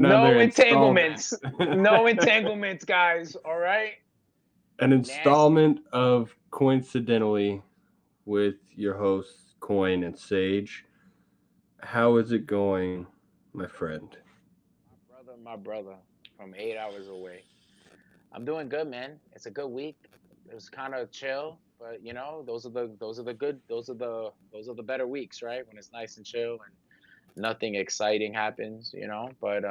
No Another installment. entanglements. No entanglements, guys. All right. An Nasty. installment of Coincidentally with your hosts, Coin and Sage. How is it going, my friend? My brother, from 8 hours away. I'm doing good, man. It's a good week. It was kind of chill, but those are the better weeks, right? When it's nice and chill and nothing exciting happens, But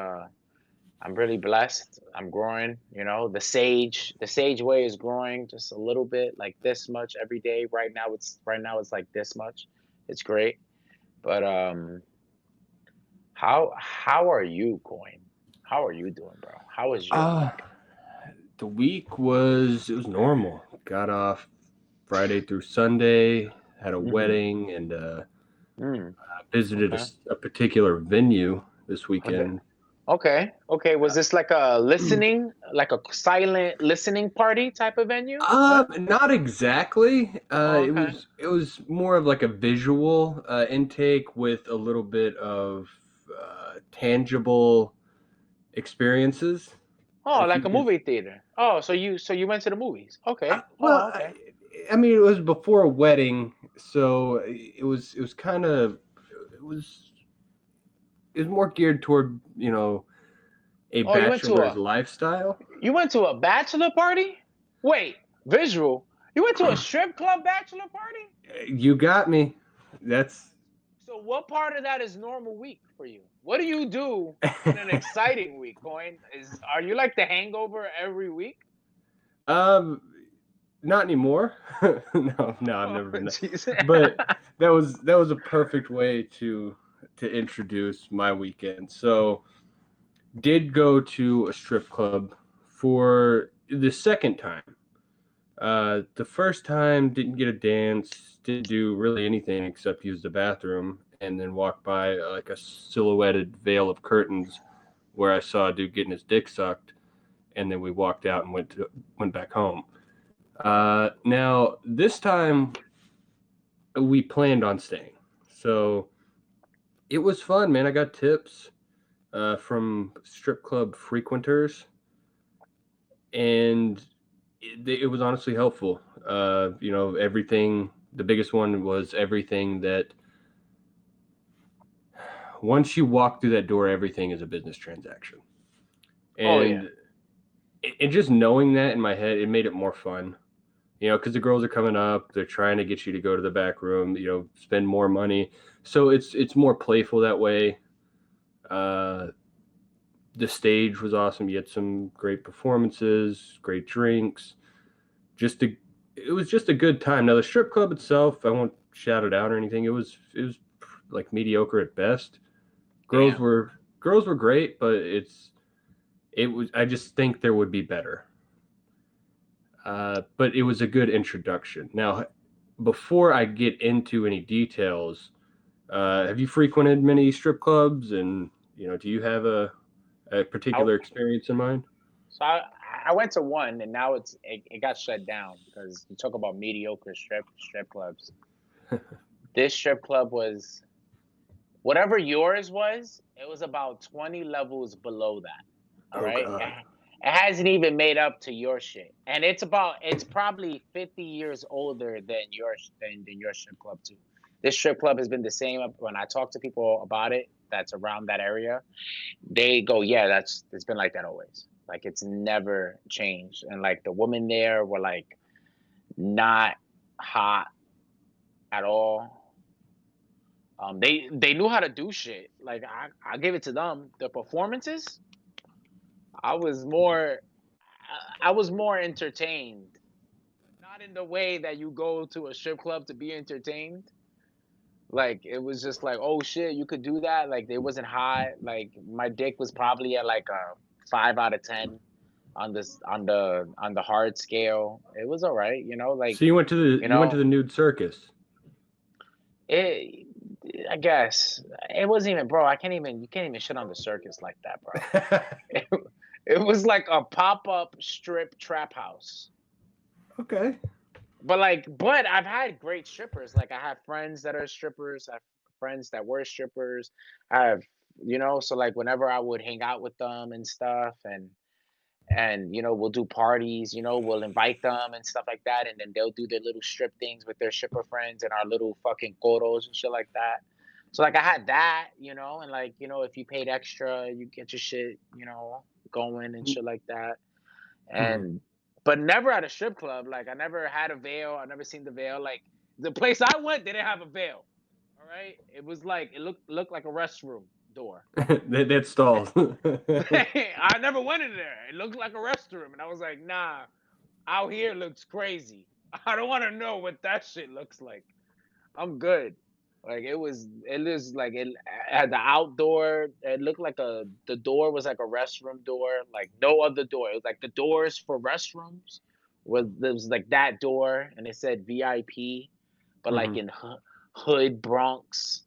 I'm really blessed. I'm growing, The sage way is growing just a little bit, like this much every day. Right now it's like this much. It's great. But how are you going? How are you doing, bro? How was your Uh, week? the week was normal. Got off Friday through Sunday, had a Mm-hmm. wedding, and Mm, visited okay. a particular venue this Okay. weekend. Okay. Okay. Was this like a listening, like a silent listening party type of venue? What? Not exactly. Oh, It okay. was more of like a visual intake with a little bit of tangible experiences. Oh, If you like a could, movie theater. Oh, so you went to the movies. Okay. well, Oh, okay. I mean, it was before a wedding, so it was kind of it was it was more geared toward a Oh, you went to bachelor's a lifestyle. you went to a bachelor party? Wait, visual. You went to a strip club bachelor party? You got me. That's So what part of that is normal week for you? What do you do in an exciting week, Coin? Are you like the hangover every week? um not anymore. No, I've Oh, never been that. jeez. But that was a perfect way to introduce my weekend. So did go to a strip club for the second time. The first time didn't get a dance, didn't do really anything except use the bathroom, and then walk by like a silhouetted veil of curtains where I saw a dude getting his dick sucked, and then we walked out and went back home. Now this time we planned on staying, so it was fun, man. I got tips from strip club frequenters, and it was honestly helpful. Everything. The biggest one was everything that once you walk through that door, everything is a business transaction, Oh yeah. and just knowing that in my head, it made it more fun. Because the girls are coming up, they're trying to get you to go to the back room, spend more money. So it's more playful that way. Uh, the stage was awesome. You had some great performances, great drinks. Just a, it was just a good time. Now the strip club itself, I won't shout it out or anything. It was like mediocre at best. Girls Damn. were girls were great, but it was. I just think there would be better. But it was a good introduction. Now, before I get into any details, have you frequented many strip clubs, and do you have a I, particular experience in mind? so I went to one and now it got shut down because you talk about mediocre strip clubs. This strip club was whatever yours was. It was about 20 levels below that. All Oh right. God. It hasn't even made up to your shit, and it's probably 50 years older than your strip club too. This strip club has been the same when I talk to people about it. That's around that area. They go, yeah, it's been like that always. Like it's never changed. And like the women there were like not hot at all. They knew how to do shit. Like I give it to them. The performances, I was more I was more entertained. Not in the way that you go to a strip club to be entertained. Like it was just like, oh shit, you could do that. Like it wasn't hot. Like my dick was probably at like a 5 out of 10 on the hard scale. It was all right, like So you went to the you you went to know the nude circus. it. I guess it wasn't even, bro. I can't even. You can't even shit on the circus like that, bro. It, it was like a pop up strip trap house. Okay. But I've had great strippers. Like I have friends that are strippers. I have friends that were strippers. I have So like whenever I would hang out with them and stuff, and we'll do parties, we'll invite them and stuff like that, and then they'll do their little strip things with their shipper friends and our little fucking coros and shit like that. So like I had that, and like, if you paid extra, you get your shit, going and shit like that. Mm-hmm. And but never at a strip club. Like I never had a veil. I never seen the veil. Like the place I went, they didn't have a veil. All right. It was like it looked like a restroom door. That stalls. I never went in there. It looked like a restroom. And I was like, nah, out here looks crazy. I don't want to know what that shit looks like. I'm good. Like it was like it had the outdoor. It looked like the door was like a restroom door, like no other door. It was like the doors for restrooms there was like that door, and it said VIP, but like Hmm. in hood Bronx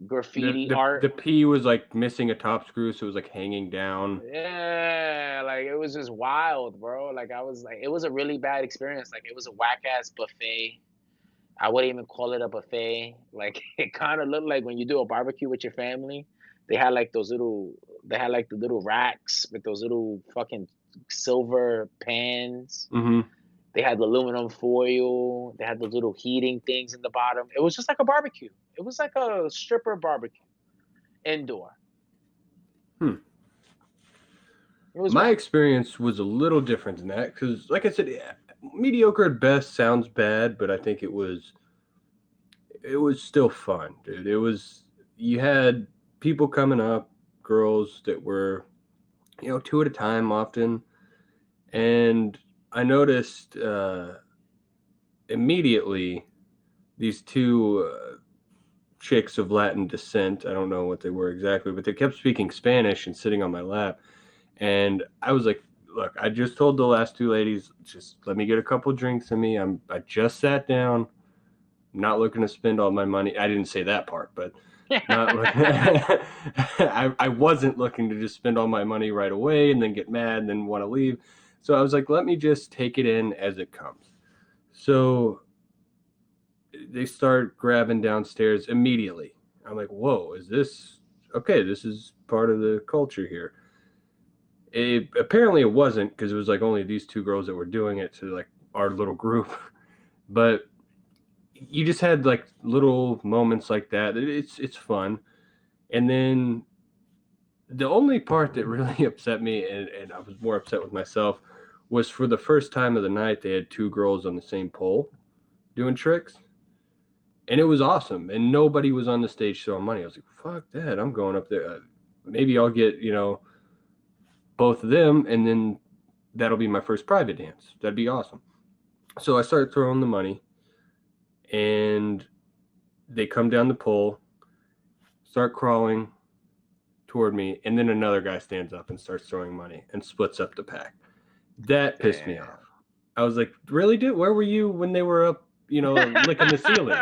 graffiti The art. P was like missing a top screw, so it was like hanging down. Yeah, like it was just wild, bro. Like I was like, it was a really bad experience. Like it was a whack ass buffet. I wouldn't even call it a buffet. Like it kind of looked like when you do a barbecue with your family, they had like they had like the little racks with those little fucking silver pans. Hmm. They had the aluminum foil. They had those little heating things in the bottom. It was just like a barbecue. It was like a stripper barbecue indoor. Hmm. It was My whack. experience was a little different than that because, like I said, yeah, mediocre at best sounds bad, but I think it was still fun, dude. It was you had people coming up, girls that were two at a time often, and I noticed immediately these two chicks of Latin descent. I don't know what they were exactly, but they kept speaking Spanish and sitting on my lap. And I was like, look, I just told the last two ladies, just let me get a couple drinks in me. I just sat down. I'm not looking to spend all my money. I didn't say that part, but not looking. I wasn't looking to just spend all my money right away and then get mad and then want to leave. So I was like, let me just take it in as it comes. So they start grabbing downstairs immediately. I'm like, whoa, is this okay? This is part of the culture here. Apparently it wasn't because it was like only these two girls that were doing it to like our little group. But you just had like little moments like that. It's fun. And then the only part that really upset me, and I was more upset with myself, was for the first time of the night they had two girls on the same pole doing tricks. And it was awesome. And nobody was on the stage throwing money. I was like, fuck that. I'm going up there. Maybe I'll get, both of them, and then that'll be my first private dance. That'd be awesome. So I started throwing the money, and they come down the pole, start crawling toward me, and then another guy stands up and starts throwing money and splits up the pack. That pissed me off. Damn. I was like, really, dude? Where were you when they were up, licking the ceiling?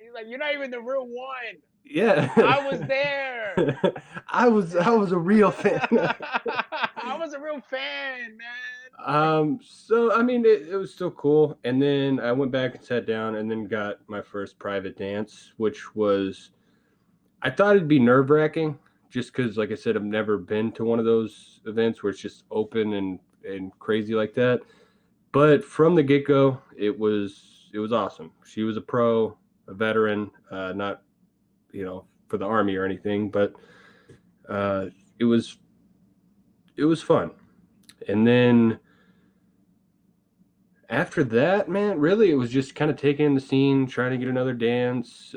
He's like, you're not even the real one. Yeah. I was there. I was a real fan. I was a real fan, man. So I mean, it was still cool. And then I went back and sat down, and then got my first private dance, which was I thought it'd be nerve wracking, just because, like I said, I've never been to one of those events where it's just open and crazy like that. But from the get go, it was awesome. She was a pro, a veteran, not for the army or anything, but uh, it was it was fun. And then after that, man, really, it was just kind of taking in the scene, trying to get another dance,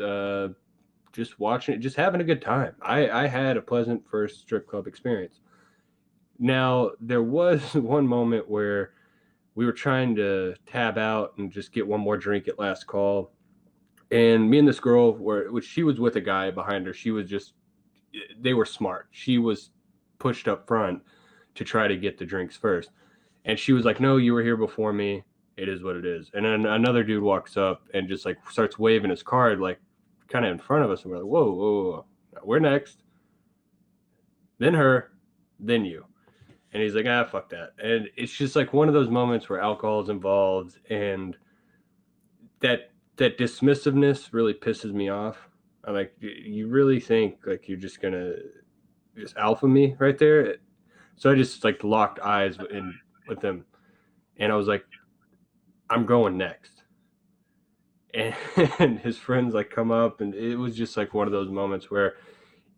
just watching it, just having a good time. I had a pleasant first strip club experience. Now, there was one moment where we were trying to tab out and just get one more drink at last call. And me and this girl which she was with a guy behind her. They were smart. She was pushed up front to try to get the drinks first. And she was like, no, you were here before me. It is what it is. And then another dude walks up and just like starts waving his card, like kind of in front of us. And we're like, whoa, whoa, whoa. We're next. Then her, then you. And he's like, fuck that. And it's just like one of those moments where alcohol is involved, and that dismissiveness really pisses me off. I'm like, you really think like you're just gonna just alpha me right there? So I just like locked eyes with him, and I was like, I'm going next. And his friends like come up, and it was just like one of those moments where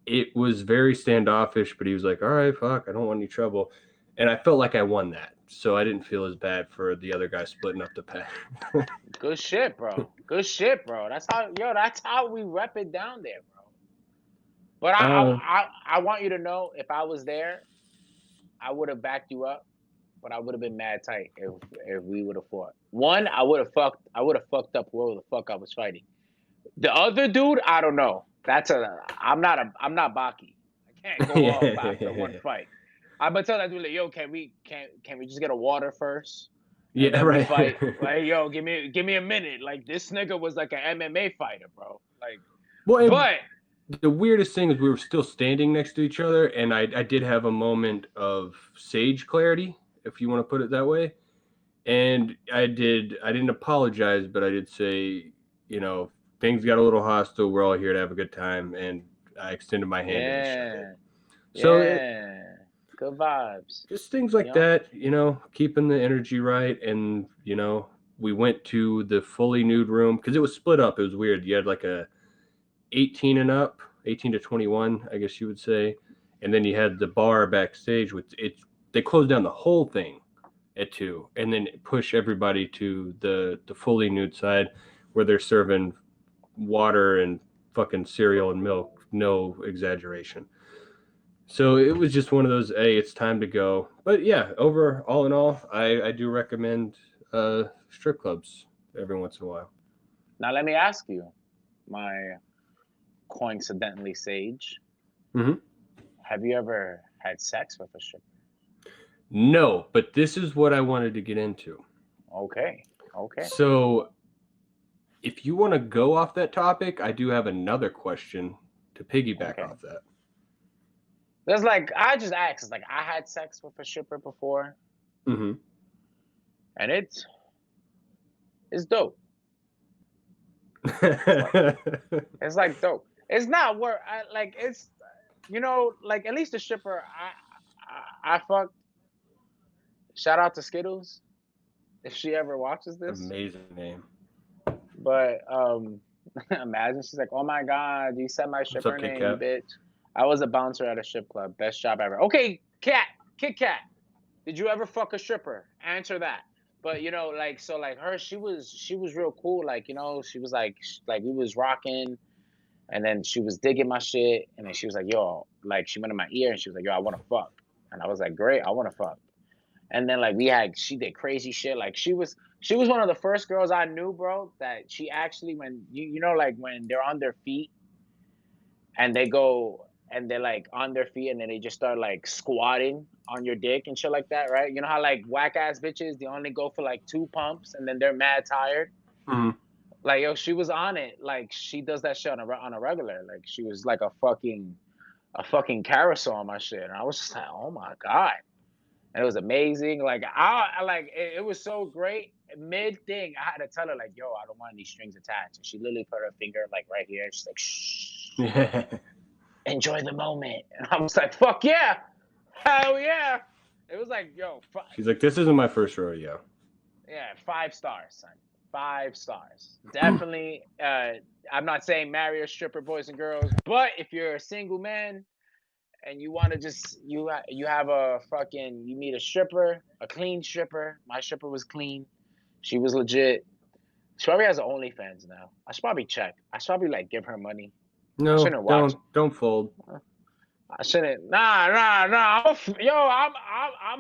it was very standoffish, but he was like, all right, fuck, I don't want any trouble. And I felt like I won that. So I didn't feel as bad for the other guy splitting up the pack. Good shit, bro. Good shit, bro. That's how we rep it down there, bro. But uh, I want you to know, if I was there, I would have backed you up, but I would have been mad tight if we would have fought. One, I would have fucked up whoever the fuck I was fighting. The other dude, I don't know. I'm not Baki. I can't go off after one yeah, fight. I'm gonna tell that dude like, yo, can we just get a water first? And yeah, then we right. fight. Like, yo, give me a minute. Like, this nigga was like an MMA fighter, bro. Like, Well, and but the weirdest thing is we were still standing next to each other, and I did have a moment of sage clarity, if you want to put it that way. And I didn't apologize, but I did say, you know, things got a little hostile. We're all here to have a good time, and I extended my hand and he shook it. yeah, So yeah, good vibes. just things You like know? that, you know, keeping the energy right. And you know, we went to the fully nude room because it was split up. It was weird. You had like a 18 and up, 18 to 21, I guess you would say, and then you had the bar backstage with it. They closed down the whole thing at 2, and then push everybody to the fully nude side where they're serving water and fucking cereal and milk, no exaggeration. So it was just one of those, hey, it's time to go. But yeah, over all in all, I do recommend strip clubs every once in a while. Now let me ask you, my coincidentally sage, Mm-hmm. have you ever had sex with a stripper? No, but this is what I wanted to get into. Okay, okay, So if you want to go off that topic, I do have another question to piggyback okay. off that. There's like, I just asked, it's like, I had sex with a stripper before, Mm-hmm. and it's dope. Like, it's like dope. It's not work. Like, it's, like, at least the stripper I fucked. Shout out to Skittles if she ever watches this. Amazing name. But imagine she's like, "Oh my God, you said my What's up, stripper Kit name, Kat? bitch." I was a bouncer at a strip club. Best job ever. Okay, cat, Kit Kat. Did you ever fuck a stripper? Answer that. But like, so like her, she was real cool. Like, she was like we was rocking, and then she was digging my shit, and then she was like, "Yo," like she went in my ear and she was like, "Yo, I want to fuck," and I was like, "Great, I want to fuck." And then like she did crazy shit. Like she was one of the first girls I knew, bro, that she actually, when like when they're on their feet and they go and they're like on their feet and then they just start like squatting on your dick and shit like that, right? You know how like whack ass bitches, they only go for like 2 pumps and then they're mad tired. Mm-hmm. Like, yo, she was on it. Like, she does that shit on a regular. Like, she was like a fucking carousel on my shit, and I was just like, oh my God. And it was amazing. Like, I like it was so great. Mid thing, I had to tell her like, "Yo, I don't want any strings attached." And she literally put her finger like right here. She's like, "Shh, enjoy the moment." And I was like, "Fuck yeah, hell yeah!" It was like, yo, She's like, this isn't my first rodeo. yeah, 5 stars, son. 5 stars, definitely. I'm not saying marry a stripper, boys and girls, but if you're a single man and you want to just you have a fucking you meet a stripper, a clean stripper. My stripper was clean. She was legit. She probably has an OnlyFans now. I should probably check. I should probably like give her money. I No, shouldn't watch. don't fold. I shouldn't. Nah. I'm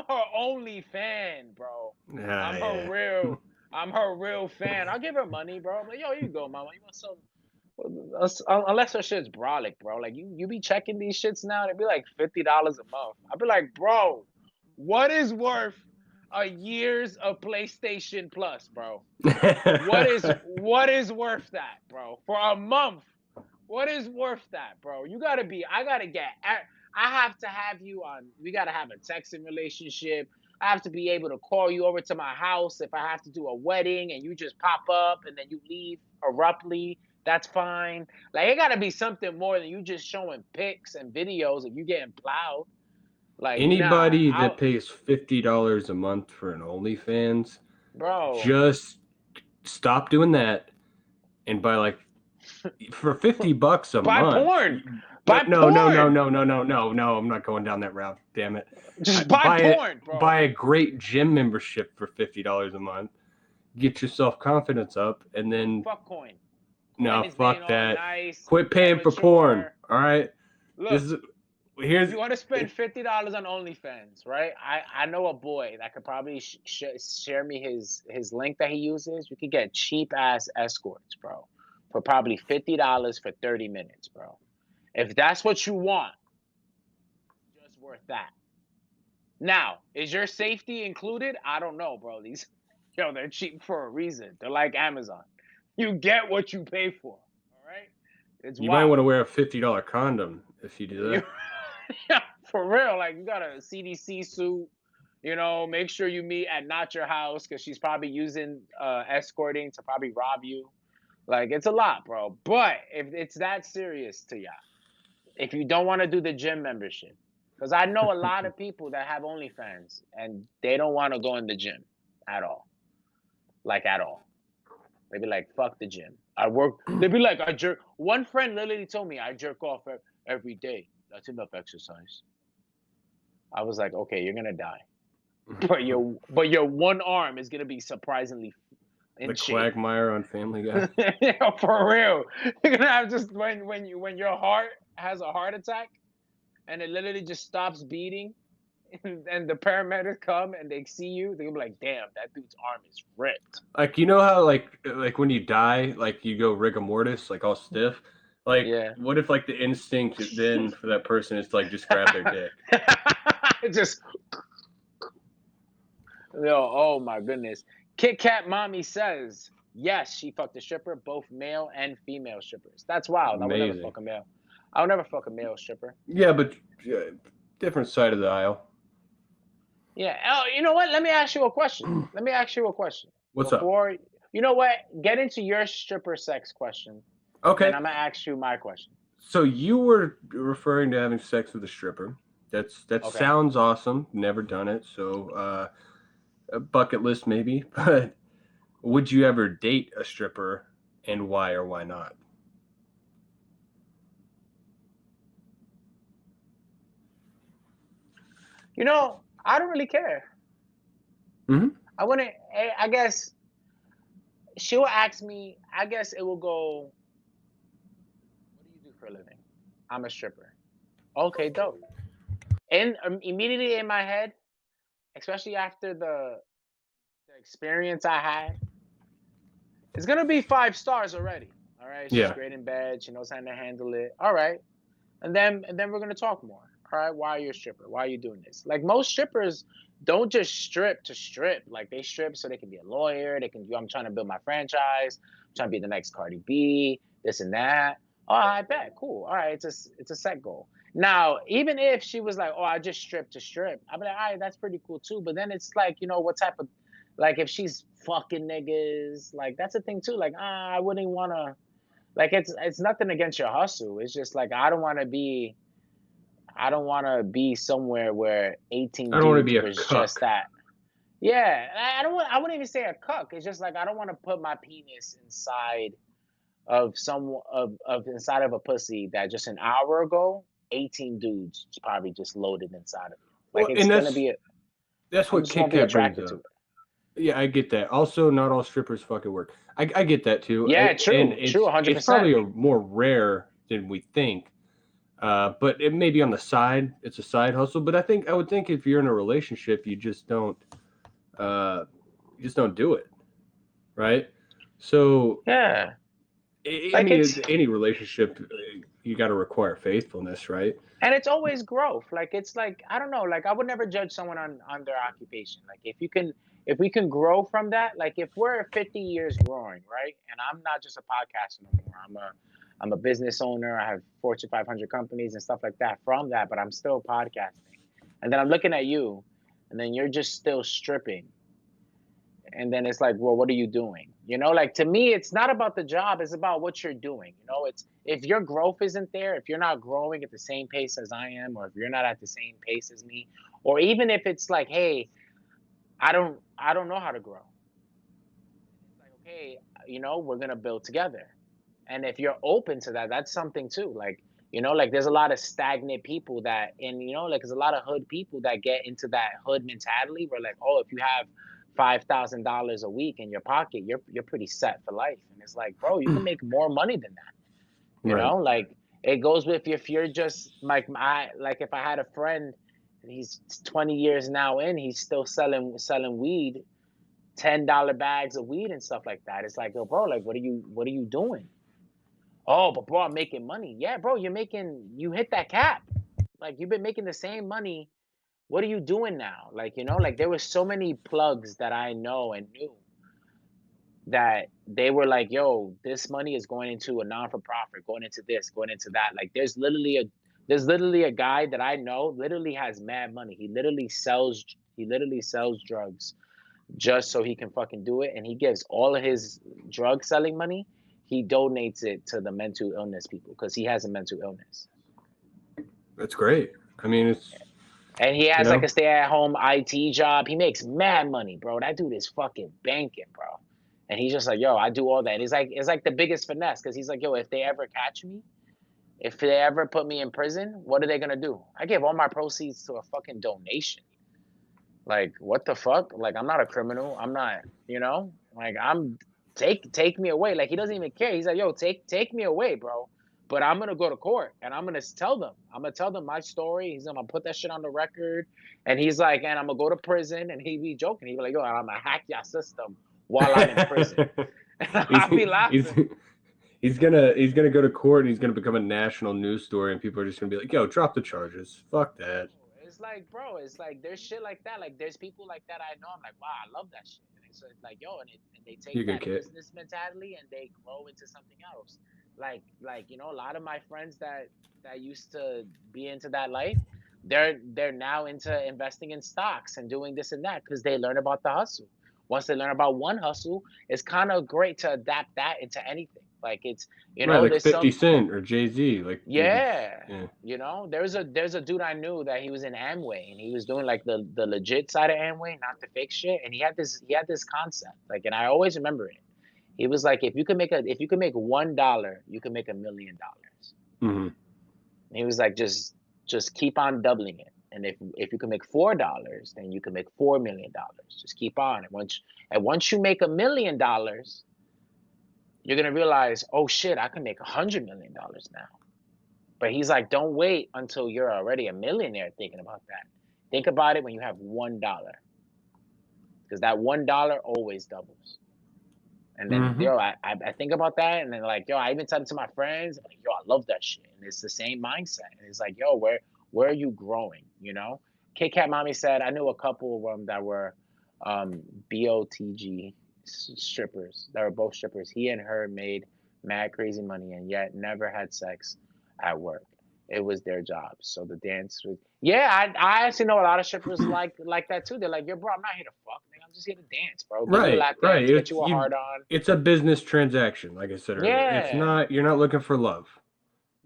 her only fan, bro. Ah, I'm her yeah. real. I'm her real fan. I'll give her money, bro. I'm like, yo, here you go, mama. You want some? Unless her shit's brolic, bro. Like you be checking these shits now, it'd be like $50 a month. I'd be like, bro, what is worth a year's of PlayStation Plus, bro? What is worth that, bro? For a month, what is worth that, bro? I gotta get. I have to have you on. We gotta have a texting relationship. I have to be able to call you over to my house if I have to do a wedding and you just pop up and then you leave abruptly That's fine. Like it gotta be something more than you just showing pics and videos of you getting plowed. Like, nah, Anybody that pays $50 a month for an OnlyFans, bro. just stop doing that and buy like for $50 a Buy month. porn. No, Buy no, no, no, porn. no, no, no, no, no. I'm not going down that route. Damn it. Just buy Buy it. porn, bro. Buy a great gym membership for $50 a month. Get your self confidence up, and then Fuck Coin. Coin no, is being fuck all that. nice Quit and paying for porn. mature. All right. This Look, is here's you want to spend $50 on OnlyFans, right? I know a boy that could probably share me his link that he uses. You could get cheap ass escorts, bro, for probably $50 for 30 minutes, bro. If that's what you want, just worth that. Now, is your safety included? I don't know, bro. These, they're cheap for a reason. They're like Amazon. You get what you pay for. All right, it's you might want wild. to wear a $50 condom if you do You, that. yeah, for real. Like you got a CDC suit. Make sure you meet at not your house because she's probably using escorting to probably rob you. Like it's a lot, bro. But if it's that serious to ya, if you don't want to do the gym membership, because I know a lot of people that have OnlyFans and they don't want to go in the gym at all, like at all. They be like, "Fuck the gym. I work." They be like, "I jerk." One friend literally told me, "I jerk off every day. That's enough exercise." I was like, "Okay, you're gonna die, but your one arm is gonna be surprisingly in The shape." Quagmire on Family Guy. For real, you're gonna have just when your heart has a heart attack and it literally just stops beating, and the paramedics come and they see you, they're gonna be like, "Damn, that dude's arm is ripped." Like you know how like when you die, like you go rigor mortis, like all stiff. Like Yeah. what if like the instinct then for that person is to like just grab their dick? Just oh my goodness. Kit Kat Mommy says yes, she fucked a stripper, both male and female strippers. That's wild. I would never Amazing. fuck a male. I would never fuck a male stripper. Yeah, but different side of the aisle. Yeah. Oh, you know what? Let me ask you a question. Let me ask you a question. What's up? Before you know what? Get into your stripper sex question. Then Okay. I'm gonna ask you my question. So you were referring to having sex with a stripper. That Okay. sounds awesome. Never done it, so a bucket list maybe. But would you ever date a stripper, and why or why not? I don't really care. Mm-hmm. I wouldn't. I guess she will ask me. I guess it will go. What do you do for a living? I'm a stripper. Okay, dope. And immediately in my head, especially after the experience I had, it's gonna be 5 stars already. All right, she's Yeah. great in bed. She knows how to handle it. All right, and then we're gonna talk more. All right, why are you a stripper? Why are you doing this? Like most strippers don't just strip to strip. Like they strip so they can be a lawyer. They can. I'm trying to build my franchise. I'm trying to be the next Cardi B. This and that. Oh, I bet. Cool. All right, it's a set goal. Now, even if she was like, "Oh, I just strip to strip," I'd be like, "All right, that's pretty cool too." But then it's like, what type of, like, if she's fucking niggas, like that's a thing too. Like, I wouldn't want to. Like, it's nothing against your hustle. It's just like I don't want to be somewhere where 18 I don't want to dudes be a was cuck. just that. Yeah, I wouldn't even say a cuck. It's just like I don't want to put my penis inside of inside of a pussy that just an hour ago 18 dudes probably just loaded inside of it. Like Well, it's and gonna be that's I what just Kit won't be Kat brings attracted to up. it. Yeah, I get that. Also, not all strippers fucking work. I get that too, Yeah, and true, true, it's 100%. probably more rare than we think. But it may be on the side. It's a side hustle. But I would think if you're in a relationship, you just don't do it, right? So Yeah, I like mean, any relationship, you got to require faithfulness, right? and it's always growth. Like it's like I don't know. Like I would never judge someone on their occupation. Like if we can grow from that. Like if we're 50 years growing, right? And I'm not just a podcaster no more. I'm a business owner. I have Fortune 500 companies and stuff like that from that. But I'm still podcasting. And then I'm looking at you, and then you're just still stripping. And then it's like, well, what are you doing? You know, like to me, it's not about the job, it's about what you're doing. You know, it's if your growth isn't there, if you're not growing at the same pace as I am, or if you're not at the same pace as me, or even if it's like, hey, I don't know how to grow. And it's like, okay, you know, we're gonna build together. And if you're open to that, that's something too. Like, you know, like there's a lot of stagnant people that, and you know, like there's a lot of hood people that get into that hood mentality where like, oh, if you have $5,000 a week in your pocket, you're pretty set for life. And it's like, bro, you can make more money than that. You Right. know, like it goes with if you're just like if I had a friend, and he's 20 years now in, he's still selling weed, $10 bags of weed and stuff like that. It's like, yo, bro, like what are you doing? Oh, but bro, I'm making money. Yeah, bro, you hit that cap. Like you've been making the same money. What are you doing now? Like, you know, like there were so many plugs that I know and knew that they were like, yo, this money is going into a non-for-profit, going into this, going into that. Like there's literally a guy that I know literally has mad money. He literally sells drugs just so he can fucking do it. And he gives all of his drug selling money, he donates it to the mental illness people because he has a mental illness. That's great. I mean, it's And he you has like know, a stay-at-home IT job. He makes mad money, bro. That dude is fucking banking, bro. And he's just like, yo, I do all that. And it's like the biggest finesse because he's like, yo, if they ever catch me, if they ever put me in prison, what are they gonna do? I give all my proceeds to a fucking donation. Like, what the fuck? Like, I'm not a criminal. I'm not, like take me away. Like he doesn't even care. He's like, yo, take me away, bro. But I'm gonna go to court and I'm gonna tell them. I'm gonna tell them my story. He's gonna put that shit on the record. And he's like, and I'm gonna go to prison. And he be joking. He be like, yo, I'm gonna hack your system while I'm in prison. And he's I'll be he's laughing. he's gonna go to court and he's gonna become a national news story and people are just gonna be like, yo, drop the charges. Fuck that. It's like, bro, it's like there's shit like that. Like there's people like that I know. I'm like, wow, I love that shit. And so it's like, yo, and they take You're a good that kid. business mentality and they grow into something else. Like a lot of my friends that used to be into that life, they're now into investing in stocks and doing this and that because they learn about the hustle. Once they learn about one hustle, it's kind of great to adapt that into anything. Like it's, Right, like there's 50 some. Cent or Jay-Z, like dudes. Yeah. Yeah. There's a dude I knew that he was in Amway and he was doing like the legit side of Amway, not the fake shit. And he had this concept. Like, and I always remember it. He was like, if you could make $1, you can make $1 million. Hmm. And he was like, just keep on doubling it. And if you can make $4, then you can make $4 million. Just keep on. And once you make $1 million, you're gonna realize, oh shit, I can make $100 million now. But he's like, don't wait until you're already a millionaire thinking about that. Think about it when you have $1, because that $1 always doubles. And then, Hmm. yo, I think about that, and then like, yo, I even tell it to my friends, like, yo, I love that shit, and it's the same mindset. And it's like, yo, where are you growing? Kit Kat Mommy said I knew a couple of them that were BOTG strippers. That were both strippers. He and her made mad crazy money, and yet never had sex at work. It was their job. So the dance was. Yeah, I actually know a lot of strippers like that too. They're like, yo, bro, I'm not here to fuck, nigga. I'm just here to dance, bro. Get you a Right, lap right. dance, get you a hard on. It's a business transaction, like I said earlier. It's Yeah. not, you're not looking for love.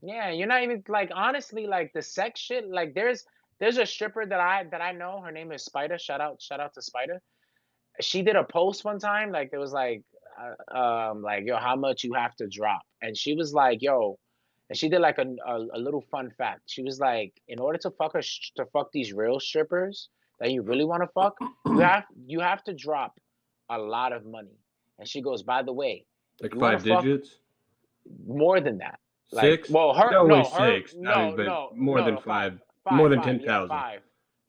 Yeah, you're not even like honestly like the sex shit. Like there's a stripper that I know. Her name is Spider. Shout out to Spider. She did a post one time. Like there was like yo, how much you have to drop, and she was like, yo, and she did like a little fun fact. She was like, in order to fuck these real strippers that you really want to fuck, you have to drop a lot of money. And she goes, by the way, if Like you want five to fuck digits? more than that. Like, Six? well, her No way, no, her six. I mean, no, but no, more no, than no, five, five, more five, than five, yeah, 10,000. five.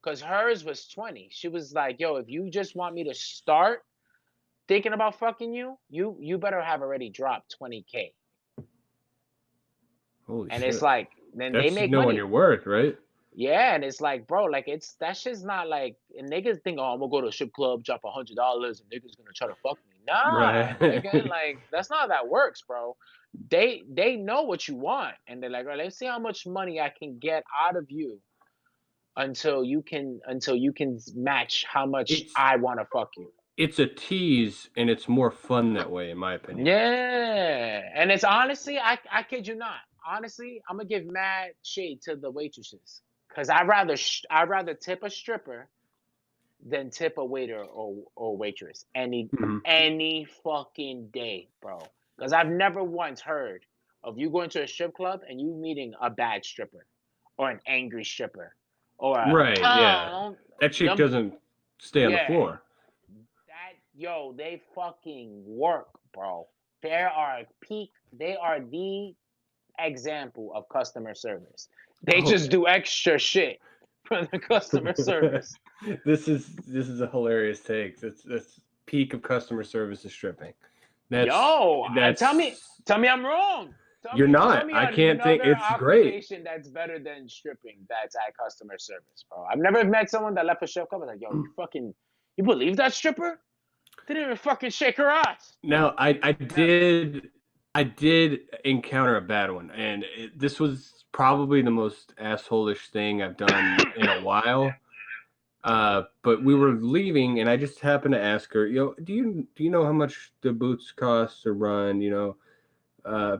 Because hers was 20. She was like, yo, if you just want me to start thinking about fucking you, you better have already dropped 20K. Holy And it's shit. like, then they That's make knowing your money. worth, right? Yeah, and it's like, bro, like that shit's not like, and niggas think, oh, I'm gonna go to a strip club, drop $100, and niggas gonna try to fuck me. Nah, Right. nigga, like that's not how that works, bro. They know what you want, and they're like, all right, let's see how much money I can get out of you until you can match how much it's I want to fuck you. it's a tease, and it's more fun that way, in my opinion. Yeah, and it's honestly, I kid you not. Honestly, I'm gonna give mad shade to the waitresses because I'd rather tip a stripper than tip a waiter or waitress Mm-hmm. any fucking day, bro. Because I've never once heard of you going to a strip club and you meeting a bad stripper or an angry stripper or a Right, yeah. That chick them doesn't stay on the yeah floor. that yo they fucking work, bro. They are the example of customer service. They Oh, just do extra shit for the customer service. this is a hilarious take. That's peak of customer service is stripping. That's Yo, that's tell me I'm wrong. you're Tell not. me I can't think. another It's great. occupation that's better than stripping that's at customer service, bro. I've never met someone that left a strip club and was like, yo, you believe that stripper? Didn't even fucking shake her ass. Now, Never. I did encounter a bad one, and this was probably the most assholish thing I've done in a while. But we were leaving, and I just happened to ask her, do you know how much the boots cost to run? Uh,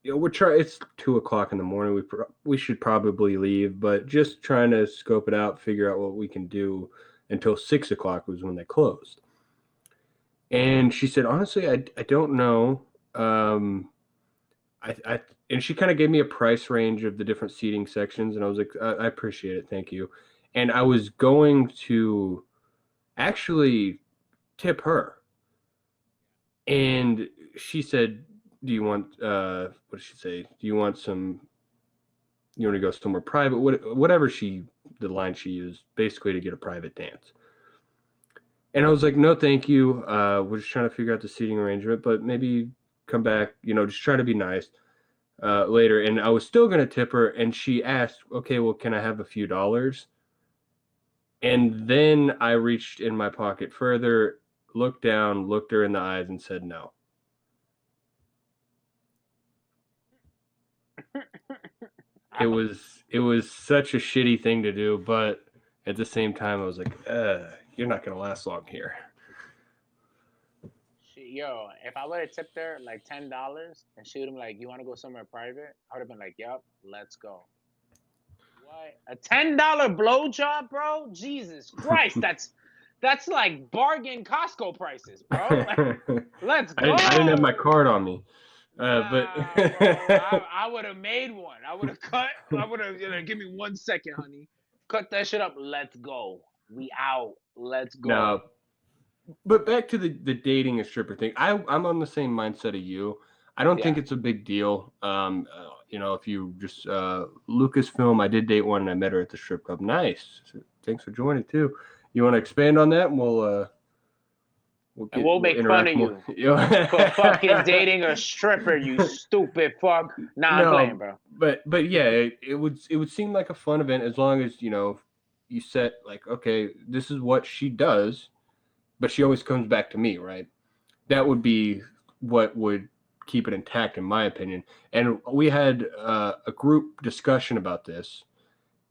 it's 2 o'clock in the morning. We should probably leave, but just trying to scope it out, figure out what we can do until 6 o'clock was when they closed. And she said, honestly, I don't know. I and she kind of gave me a price range of the different seating sections, and I was like, I appreciate it, thank you. And I was going to actually tip her, and she said, "Do you want what did she say? Do you want some? You want to go somewhere private? Whatever the line she used, basically to get a private dance." And I was like, no, thank you. We're just trying to figure out the seating arrangement, but maybe come back, just try to be nice later. And I was still going to tip her. And she asked, okay, well, can I have a few dollars? And then I reached in my pocket further, looked down, looked her in the eyes, and said no. It was such a shitty thing to do, but at the same time, I was like, you're not going to last long here. Yo, if I would have tipped her like $10 and she would have been like, "You want to go somewhere private?" I would have been like, "Yup, let's go." What? A $10 blowjob, bro? Jesus Christ, that's like bargain Costco prices, bro. Like, let's go. I didn't have my card on me. But Nah, bro, I would have made one. I would have cut. I would have, give me 1 second, honey. Cut that shit up. Let's go. We out. Let's go. No, but back to the dating a stripper thing. I'm on the same mindset of you. I don't think it's a big deal. If you just Lucasfilm, I did date one and I met her at the strip club. Nice. Thanks for joining too. You want to expand on that? And we'll make fun of more. you for fucking dating a stripper, you stupid fuck. Nah, I'm playing, bro. But yeah, it would seem like a fun event as long as you set like, okay, this is what she does, but she always comes back to me, right? That would be what would keep it intact, in my opinion. And we had a group discussion about this,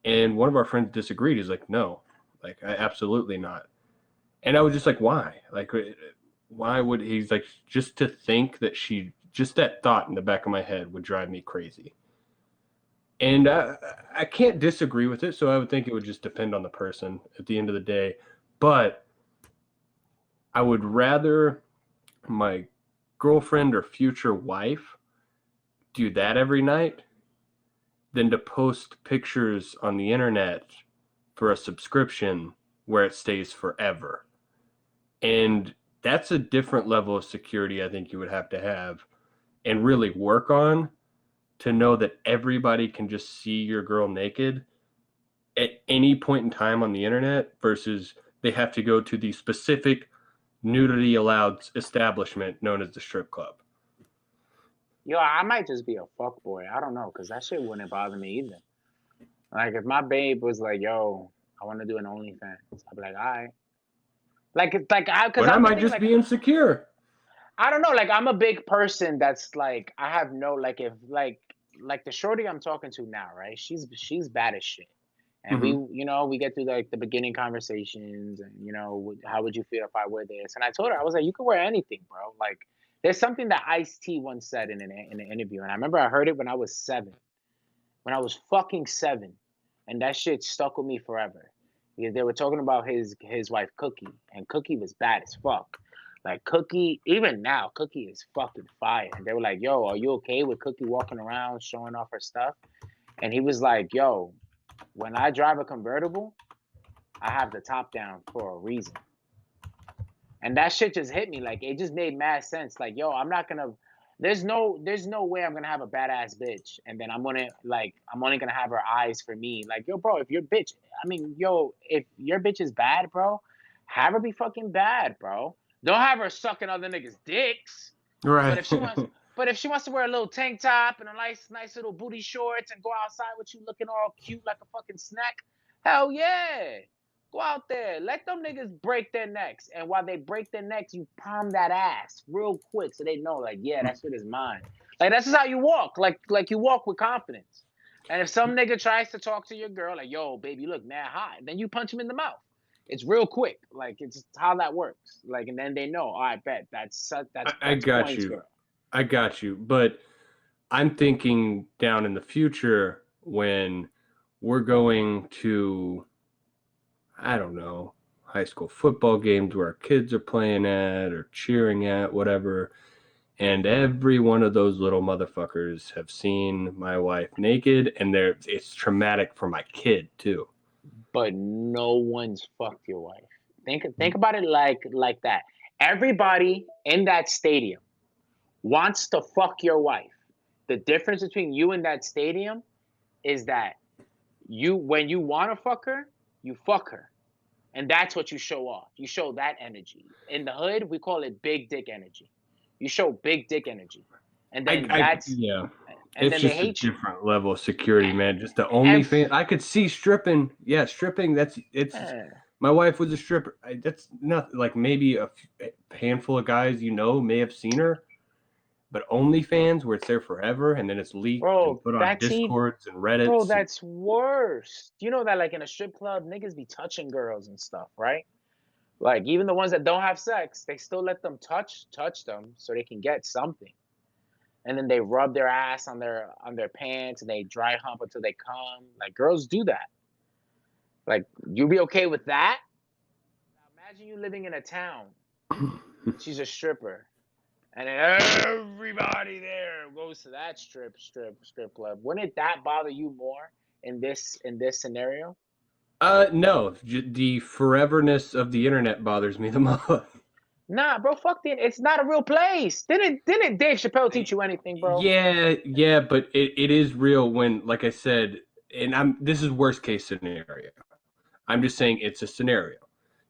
and one of our friends disagreed. He's like, no, like, absolutely not. And I was just like, why? Like, why would he's like, just to think that just that thought in the back of my head would drive me crazy. And I can't disagree with it. So I would think it would just depend on the person at the end of the day. But I would rather my girlfriend or future wife do that every night than to post pictures on the internet for a subscription where it stays forever. And that's a different level of security I think you would have to have and really work on to know that everybody can just see your girl naked at any point in time on the internet versus they have to go to the specific nudity allowed establishment known as the strip club. Yo, I might just be a fuck boy. I don't know, because that shit wouldn't bother me either. Like, if my babe was like, yo, I want to do an OnlyFans, I'd be like, all right. Because I might just be insecure. I don't know. Like, I'm a big person that's like, I have no, like, if, like the shorty I'm talking to now, right? She's bad as shit. And we, Hmm. we get through like the beginning conversations, and how would you feel if I wear this? And I told her, I was like, you can wear anything, bro. Like, there's something that Ice-T once said in an interview, and I remember I heard it when I was 7, when I was fucking 7, and that shit stuck with me forever. Because they were talking about his wife Cookie, and Cookie was bad as fuck. Like Cookie, even now, Cookie is fucking fire. And they were like, "Yo, are you okay with Cookie walking around showing off her stuff?" And he was like, "Yo, when I drive a convertible, I have the top down for a reason." And that shit just hit me. Like it just made mad sense. Like, yo, I'm not gonna. There's no way I'm gonna have a badass bitch, and then I'm only gonna have her eyes for me. Like, yo, bro, if your bitch, I mean, yo, if your bitch is bad, bro, have her be fucking bad, bro. Don't have her sucking other niggas' dicks. But Right. if she wants, but if she wants to wear a little tank top and a nice little booty shorts and go outside with you looking all cute like a fucking snack, hell yeah. Go out there, let them niggas break their necks, and while they break their necks, you palm that ass real quick so they know, like, yeah, that shit is mine. Like that's just how you walk, like you walk with confidence. And if some nigga tries to talk to your girl, like, yo, baby, you look mad hot, then you punch him in the mouth. It's real quick, like it's how that works. Like, and then they know, all right, bet I that's got Coin's you. girl. I got you. But I'm thinking down in the future when we're going to, I don't know, high school football games where our kids are playing at or cheering at, whatever. And every one of those little motherfuckers have seen my wife naked, and it's traumatic for my kid too. But no one's fucked your wife. Think about it like that. Everybody in that stadium wants to fuck your wife. The difference between you and that stadium is that when you want to fuck her, you fuck her. And that's what you show off. You show that energy. In the hood, we call it big dick energy. You show big dick energy. And then Yeah, and it's then they just a hate you. different level of security, man. Just the And OnlyFans. I could see stripping. Yeah, stripping. It's. My wife was a stripper. That's not like maybe a handful of guys may have seen her, but OnlyFans where it's there forever and then it's leaked and bro, put on Discords and Reddits and that's worse. You know that like in a strip club, niggas be touching girls and stuff, right? Like even the ones that don't have sex, they still let them touch them so they can get something. And then they rub their ass on their pants and they dry hump until they come. Like girls do that. Like you be okay with that? Now imagine you living in a town. She's a stripper. And then everybody there goes to that strip club. Wouldn't that bother you more in this scenario? no, the foreverness of the internet bothers me the most. Nah, bro, fuck the. It's not a real place. Didn't Dave Chappelle teach you anything, bro? Yeah, but it is real when, like I said, and this is worst case scenario. I'm just saying it's a scenario.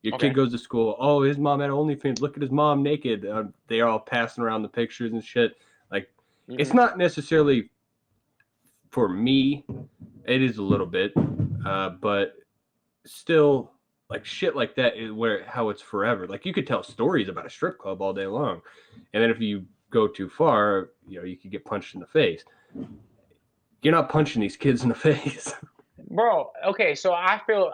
Your kid Okay. goes to school. Oh, his mom had OnlyFans. Look at his mom naked. They're all passing around the pictures and shit. Like, it's Mm-hmm. not necessarily for me. It is a little bit, but still, like shit like that is how it's forever. Like you could tell stories about a strip club all day long, and then if you go too far, you could get punched in the face. You're not punching these kids in the face. Bro, okay, so I feel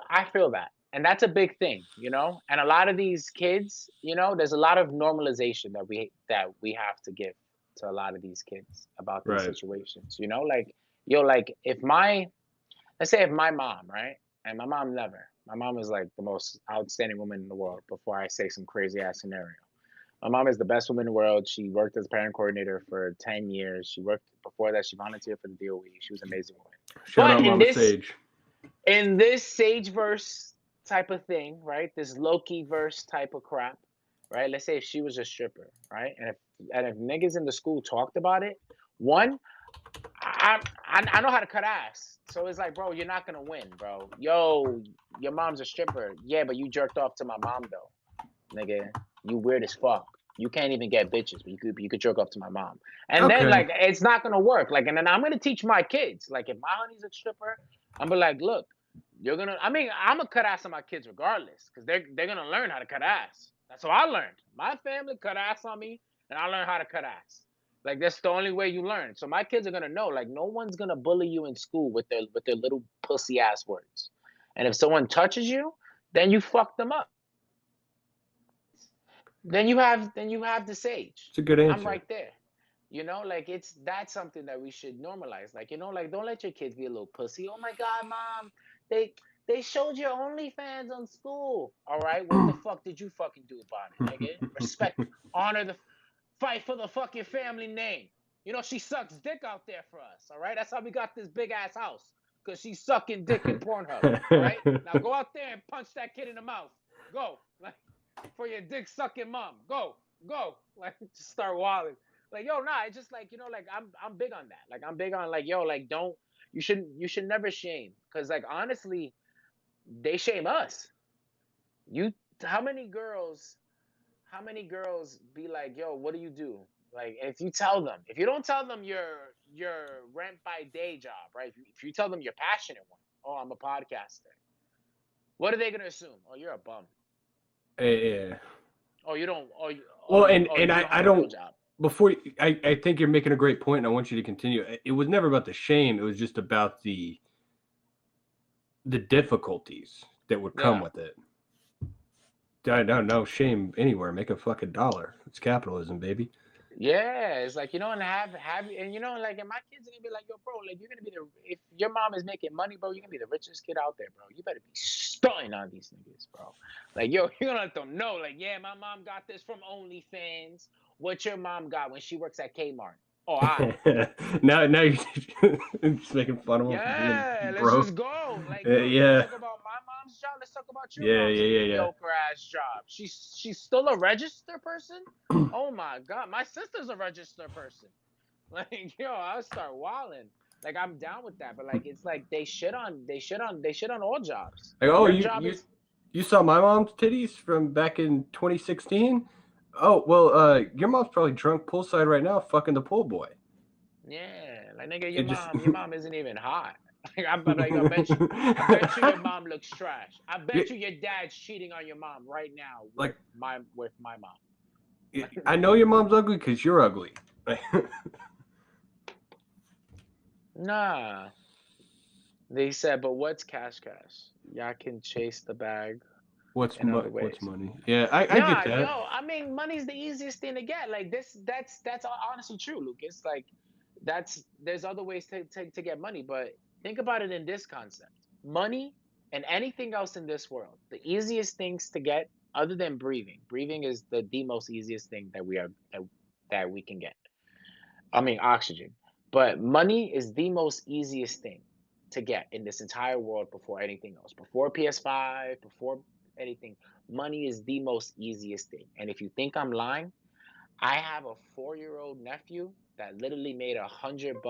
that. And that's a big thing, And a lot of these kids, there's a lot of normalization that we have to give to a lot of these kids about these Right. situations, Like, yo, like if let's say if my mom, right? And my mom never. My mom is like the most outstanding woman in the world before I say some crazy ass scenario. My mom is the best woman in the world. She worked as a parent coordinator for 10 years. She worked before that, she volunteered for the DOE. She was an amazing woman. Shout But out in Mama this Sage. in this sage verse type of thing, right? This Loki verse type of crap, right? Let's say if she was a stripper, right? And if niggas in the school talked about it, one, I know how to cut ass. So it's like, bro, you're not gonna win, bro. Yo, your mom's a stripper. Yeah, but you jerked off to my mom though, nigga. You weird as fuck. You can't even get bitches, but you could jerk off to my mom. And then Okay. like it's not gonna work. Like, and then I'm gonna teach my kids. Like if my honey's a stripper, I'm gonna be like, look, I'm gonna cut ass on my kids regardless, because they're gonna learn how to cut ass. That's how I learned. My family cut ass on me, and I learned how to cut ass. Like that's the only way you learn. So my kids are gonna know. Like no one's gonna bully you in school with their little pussy ass words. And if someone touches you, then you fuck them up. Then you have the sage. It's a good I'm answer. right there. Like that's something that we should normalize. Like, like don't let your kids be a little pussy. Oh my God, mom, they they showed your OnlyFans on school. All right, what the fuck did you fucking do about it, nigga? Respect, honor the fight for the fucking family name. She sucks dick out there for us. All right, that's how we got this big ass house, because she's sucking dick in Pornhub. All right, now go out there and punch that kid in the mouth. Go, like, for your dick sucking mom. Go, like, just start wilding. Like, yo, nah, it's just like, like, I'm big on that. Like, I'm big on, like, yo, like, don't, you should never shame, because, like, honestly, they shame us. You, how many girls be like, yo, what do you do? Like, if you don't tell them your rent by day job, right? If you tell them your passionate one, oh, I'm a podcaster, what are they gonna assume? Oh, you're a bum. Yeah. Oh, you don't. Oh, Well, and you don't I have a real don't. job. Before I think you're making a great point, and I want you to continue. It was never about the shame. It was just about the difficulties that would come Yeah. with it. I don't know shame anywhere. Make a fucking dollar. It's capitalism, baby. Yeah, it's like, and and like, and my kids are gonna be like, yo, bro, like, you're gonna be if your mom is making money, bro, you're gonna be the richest kid out there, bro. You better be stunting on these niggas, bro. Like, yo, you're gonna let them know, like, yeah, my mom got this from OnlyFans. What your mom got when she works at Kmart? Oh, I. Now you're just making fun of them for being Yeah, let's just broke. go. Like, yo, you want to Yeah, talk about my mom's job? Let's talk about your yeah, mom's yeah, yeah, mediocre ass job. She's still a register person? yeah. Oh my God, my sister's a register person. Like, yo, I'll start wilding. Like, I'm down with that, but like, it's like they shit on all jobs. Like, oh, Your job is you saw my mom's titties from back in 2016? Oh, well, your mom's probably drunk poolside right now, fucking the pool boy. yeah, like, nigga, your It just mom, your mom isn't even hot. Like, I'm like, I bet you your mom looks trash. I bet you your dad's cheating on your mom right now with like my mom. I know your mom's ugly because you're ugly. Nah. They said, but what's cash cash? Y'all can chase the bag in other What's ways. money? Yeah, I get Nah, that. yo, I mean, money's the easiest thing to get. Like, that's honestly true, Lucas. Like, there's other ways to get money, but think about it in this concept. Money and anything else in this world, the easiest things to get, other than breathing. Breathing is the most easiest thing that we can get. I mean, oxygen. But money is the most easiest thing to get in this entire world before anything else. Before PS5, before anything, money is the most easiest thing. And if you think I'm lying, I have a 4-year-old nephew that literally made $100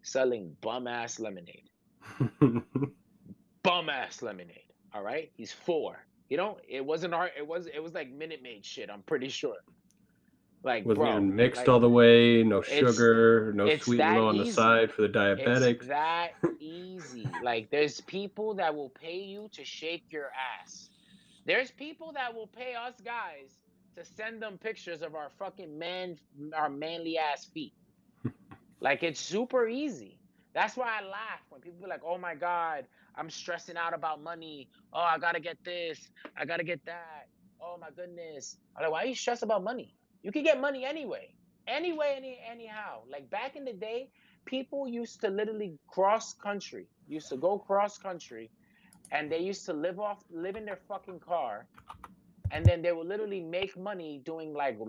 selling bum ass lemonade. Bum ass lemonade. All right, he's 4. It wasn't art. It was like Minute Maid shit. I'm pretty sure. Like, Wasn't bro, even mixed like, all the way. No it's sugar. No it's sweet and that low on the easy. side for the It's diabetics. that easy. Like, there's people that will pay you to shake your ass. There's people that will pay us guys to send them pictures of our manly ass feet. Like, it's super easy. That's why I laugh when people be like, "Oh my God, I'm stressing out about money. Oh, I gotta get this. I gotta get that. Oh my goodness." I'm like, why are you stressed about money? You can get money anyhow. Like, back in the day, people used to literally used to go cross country, and they used to live in their fucking car, and then they would literally make money doing like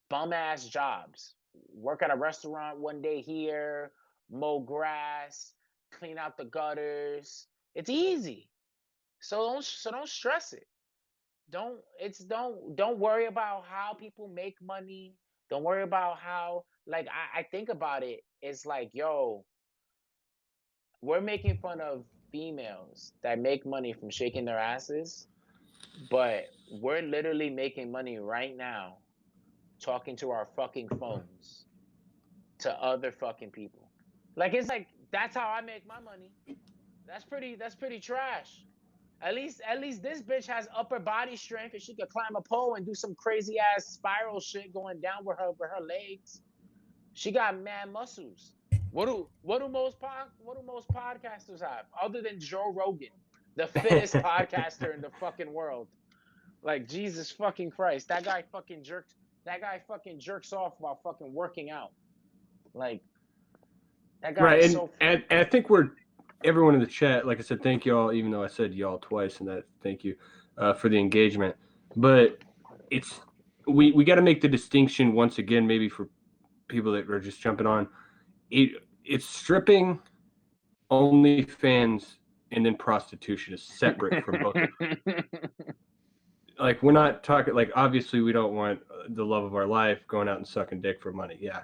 bum ass jobs. Work at a restaurant one day here, mow grass, clean out the gutters. It's easy. So don't stress it. Don't worry about how people make money. Don't worry about how, like, I think about it. It's like, yo, we're making fun of females that make money from shaking their asses, but we're literally making money right now talking to our fucking phones to other fucking people. Like, it's like, that's how I make my money. That's pretty trash. At least this bitch has upper body strength and she could climb a pole and do some crazy ass spiral shit going down with her legs. She got mad muscles. What do most podcasters have other than Joe Rogan? The fittest podcaster in the fucking world. Like Jesus fucking Christ, that guy fucking jerks. That guy fucking jerks off while fucking working out. Like that guy Right, is and, so. and and I think everyone in the chat. Like I said, thank you all. Even though I said y'all twice, and that thank you for the engagement. But it's we got to make the distinction once again, maybe for people that are just jumping on. It's stripping, OnlyFans, and then prostitution is separate from both of them. Like we're not talking like obviously we don't want the love of our life going out and sucking dick for money. Yeah.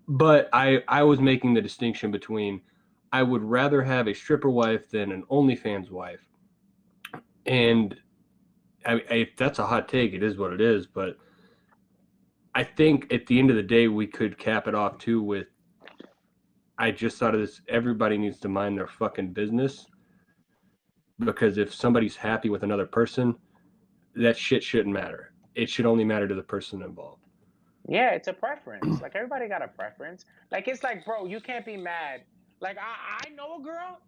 But I was making the distinction between I would rather have a stripper wife than an OnlyFans wife. And if that's a hot take, it is what it is. But I think at the end of the day, we could cap it off too with I just thought of this. Everybody needs to mind their fucking business. Because if somebody's happy with another person, that shit shouldn't matter. It should only matter to the person involved. Yeah, it's a preference. Like everybody got a preference. Like it's like, bro, you can't be mad. Like I know a girl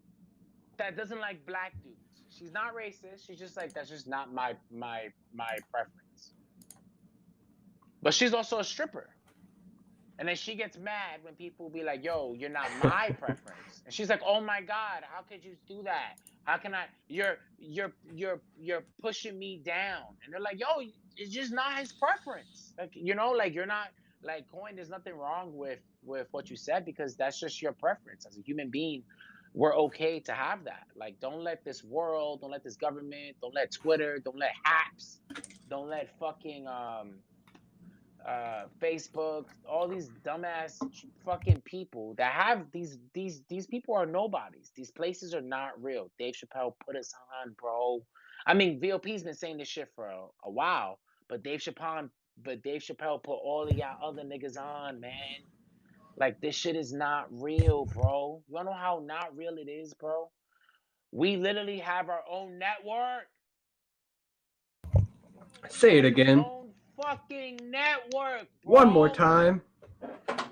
that doesn't like black dudes. She's not racist. She's just like that's just not my preference. But she's also a stripper. And then she gets mad when people be like, "Yo, you're not my preference." And she's like, "Oh my God, how could you do that? How can I? You're pushing me down." And they're like, "Yo, it's just not his preference. Like like you're not like Coin. There's nothing wrong with what you said because that's just your preference as a human being. We're okay to have that. Like, don't let this world, don't let this government, don't let Twitter, don't let apps, don't let fucking Facebook, all these dumbass fucking people that have these people are nobodies. These places are not real. Dave Chappelle put us on, bro. I mean, VOP's been saying this shit for a while, but Dave Chappelle put all of y'all other niggas on, man. Like this shit is not real, bro. You wanna know how not real it is, bro? We literally have our own network. Say it again. Own fucking network, bro. One more time.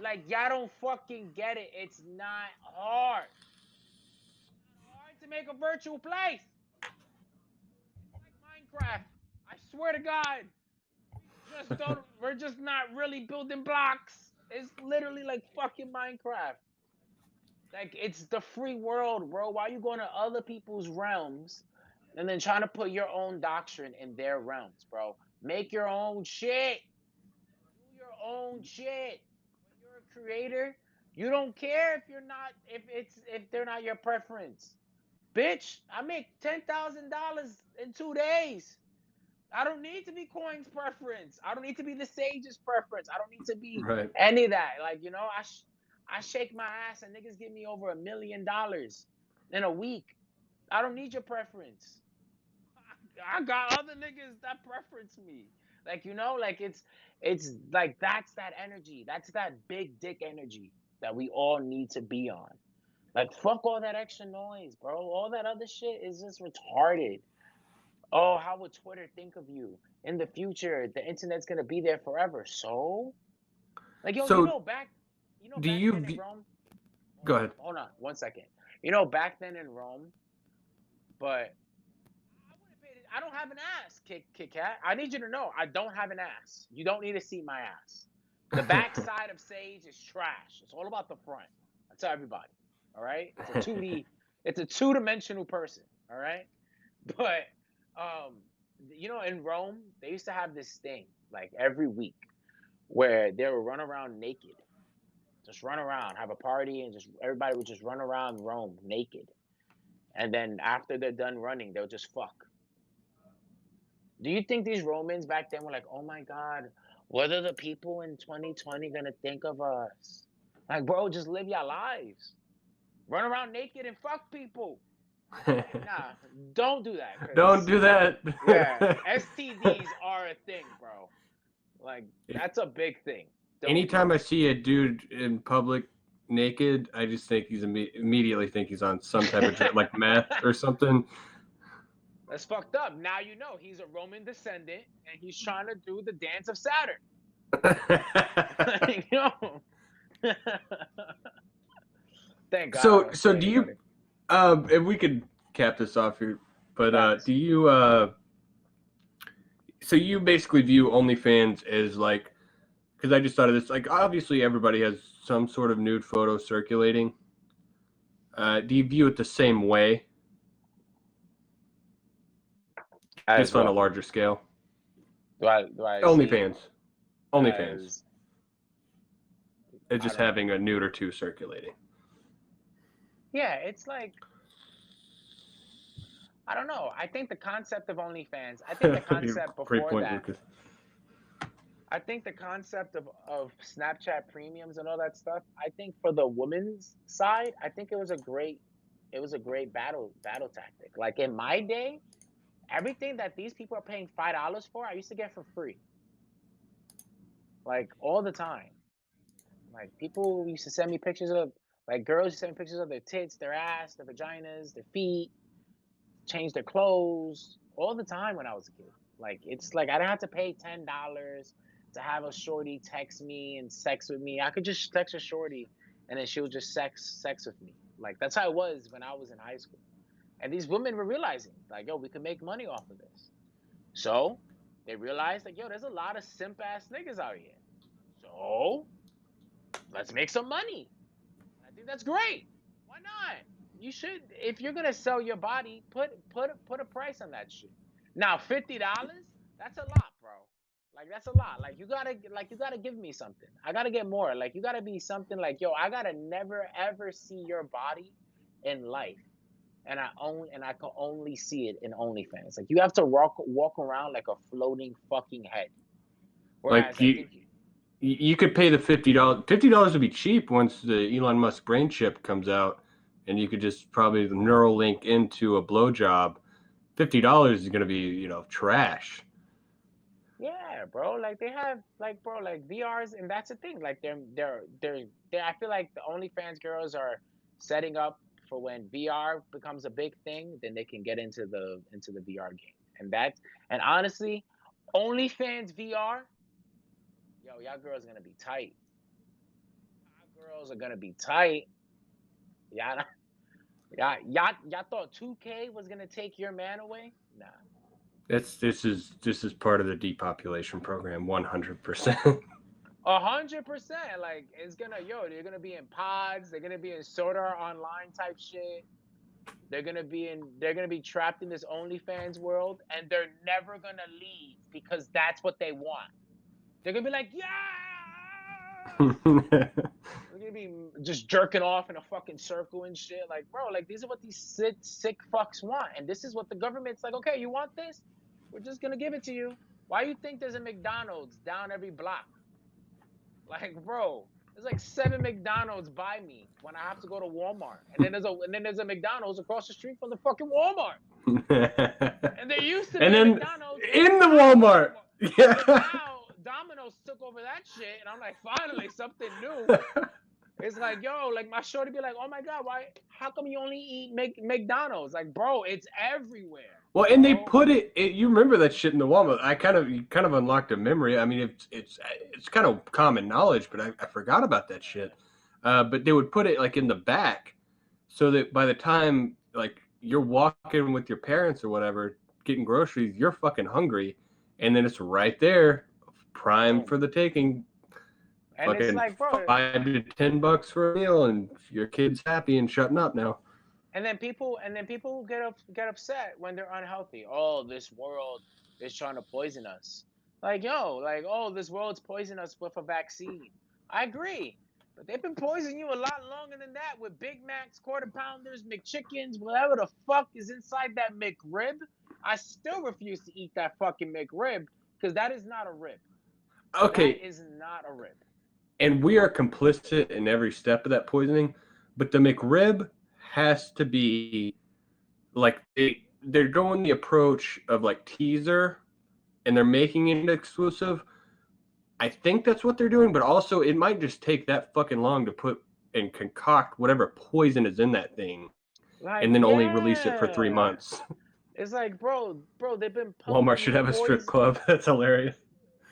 Like y'all don't fucking get it. It's not hard. It's not hard to make a virtual place. It's like Minecraft. I swear to God. We're just not really building blocks. It's literally like fucking Minecraft. Like it's the free world, bro. Why are you going to other people's realms and then trying to put your own doctrine in their realms, bro? Make your own shit. Do your own shit. When you're a creator, you don't care if they're not your preference. Bitch, I make $10,000 in 2 days. I don't need to be Coin's preference. I don't need to be the Sage's preference. I don't need to be any of that. Like, I shake my ass and niggas give me over $1 million in a week. I don't need your preference. I got other niggas that preference me. Like, like it's like that's that energy. That's that big dick energy that we all need to be on. Like, fuck all that extra noise, bro. All that other shit is just retarded. Oh, how would Twitter think of you in the future? The internet's gonna be there forever. So, like, yo, back then in Rome. Go ahead. Hold on, 1 second. Back then in Rome, but I don't have an ass, Kit Kat. I need you to know, I don't have an ass. You don't need to see my ass. The back side of Sage is trash. It's all about the front. I tell everybody. All right, it's a 2D. It's a two-dimensional person. All right, but in Rome, they used to have this thing like every week where they would run around naked, just run around, have a party, and just everybody would just run around Rome naked, and then after they're done running, they'll just fuck. Do you think these Romans back then were like, oh my God, what are the people in 2020 gonna think of us? Like, bro, just live your lives. Run around naked and fuck people. Nah, don't do that. Don't do that. Yeah, STDs are a thing, bro. Like, that's a big thing. Anytime I see a dude in public naked, I just think immediately think he's on some type of drug, like meth or something. That's fucked up. Now you know he's a Roman descendant and he's trying to do the dance of Saturn. Thank God. So do you? If we could cap this off here. But Facts. do you so you basically view OnlyFans as like, because I just thought of this, like obviously everybody has some sort of nude photo circulating. Do you view it the same way, As just on a what? larger scale? Do I see OnlyFans, OnlyFans, as it's I just don't know. having a nude or two circulating. Yeah, it's like I don't know. I think the concept of OnlyFans. I think the concept Great before point, that. Lucas. I think the concept of Snapchat premiums and all that stuff. I think for the women's side, I think it was a great battle tactic. Like in my day, everything that these people are paying $5 for, I used to get for free, like all the time. Like people used to send me pictures of like girls used to send me pictures of their tits, their ass, their vaginas, their feet, change their clothes all the time when I was a kid. Like it's like I didn't have to pay $10 to have a shorty text me and sex with me. I could just text a shorty and then she would just sex with me. Like that's how it was when I was in high school. And these women were realizing, like, yo, we could make money off of this. So they realized, like, yo, there's a lot of simp ass niggas out here. So let's make some money. And I think that's great. Why not? You should, if you're gonna sell your body, put a price on that shit. Now, $50, that's a lot, bro. Like that's a lot. Like you gotta give me something. I gotta get more. Like you gotta be something like, yo, I gotta never ever see your body in life. And I can only see it in OnlyFans. Like you have to walk around like a floating fucking head. Like Whereas I think you could pay the $50. $50 would be cheap once the Elon Musk brain chip comes out, and you could just probably neural link into a blowjob. $50 is going to be trash. yeah, bro. Like they have like bro, like VRs, and that's the thing. Like they're I feel like the OnlyFans girls are setting up for when VR becomes a big thing, then they can get into the VR game. And honestly, OnlyFans VR, yo, y'all girls are gonna be tight. Y'all girls are gonna be tight. Y'all y'all thought 2K was gonna take your man away? Nah. This is part of the depopulation program, 100%. 100%. Like it's gonna they're gonna be in pods, they're gonna be in Sword Art Online type shit. They're gonna be trapped in this OnlyFans world and they're never gonna leave because that's what they want. They're gonna be like, yeah. They're gonna be just jerking off in a fucking circle and shit. Like, bro, like these are what these sick fucks want. And this is what the government's like, okay, you want this? We're just gonna give it to you. Why you think there's a McDonald's down every block? Like, bro, there's like 7 McDonald's by me when I have to go to Walmart. And then there's a McDonald's across the street from the fucking Walmart. And there used to And be a then McDonald's in the inside the Walmart. Walmart. Yeah. And now Domino's took over that shit. And I'm like, finally, something new. It's like, yo, like my shorty be like, oh my God, why? How come you only eat McDonald's? Like, bro, it's everywhere. Well, and they put it. You remember that shit in the Walmart? You kind of unlocked a memory. I mean, it's kind of common knowledge, but I forgot about that shit. But they would put it like in the back, so that by the time like you're walking with your parents or whatever, getting groceries, you're fucking hungry, and then it's right there, prime for the taking. And it's Fucking like, bro, $5 to $10 for a meal, and your kid's happy and shutting up now. and then people get upset when they're unhealthy. Oh, this world is trying to poison us. Like, yo, like, oh, this world's poisoning us with a vaccine. I agree. But they've been poisoning you a lot longer than that with Big Macs, quarter pounders, McChickens, whatever the fuck is inside that McRib. I still refuse to eat that fucking McRib because that is not a rib. Okay. That is not a rib. And we are complicit in every step of that poisoning, but the McRib has to be like they're going the approach of like teaser, and they're making it exclusive. I think that's what they're doing, but also it might just take that fucking long to put and concoct whatever poison is in that thing, Like, and then only release it for 3 months. It's like, bro, they've been Walmart pumping should you have a strip poison. club. That's hilarious.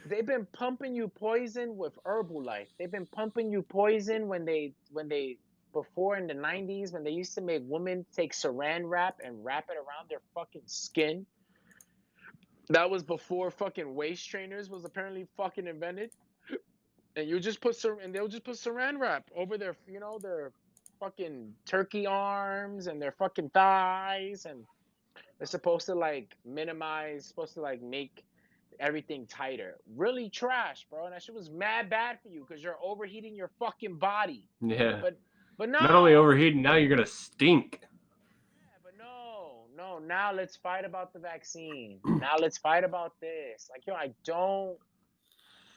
They've been pumping you poison with Herbalife. They've been pumping you poison when they before in the 90s when they used to make women take saran wrap and wrap it around their fucking skin. That was before fucking waist trainers was apparently fucking invented. And you just put and they'll just put saran wrap over their, their fucking turkey arms and their fucking thighs, and they're supposed to like minimize, supposed to like make everything tighter. Really trash, bro. And that shit was mad bad for you because you're overheating your fucking body. Yeah. But Not only no. overheating, now you're gonna stink. Yeah, but no. Now let's fight about the vaccine. Now let's fight about this. Like, yo, I don't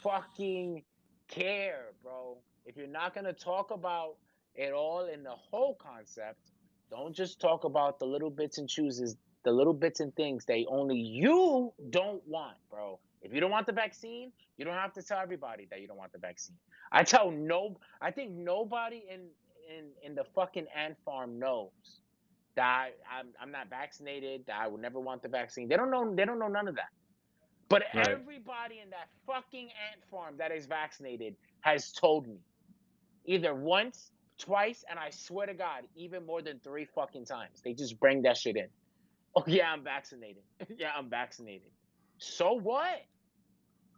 fucking care, bro. If you're not gonna talk about it all in the whole concept, don't just talk about the little bits and chooses, the little bits and things they only you don't want, bro. If you don't want the vaccine, you don't have to tell everybody that you don't want the vaccine. I think nobody in the fucking ant farm knows that I'm not vaccinated, that I would never want the vaccine. They don't know none of that. But Right. everybody in that fucking ant farm that is vaccinated has told me either once, twice, and I swear to God, even more than 3 fucking times. They just bring that shit in. Oh, yeah, I'm vaccinated. Yeah, I'm vaccinated. So what?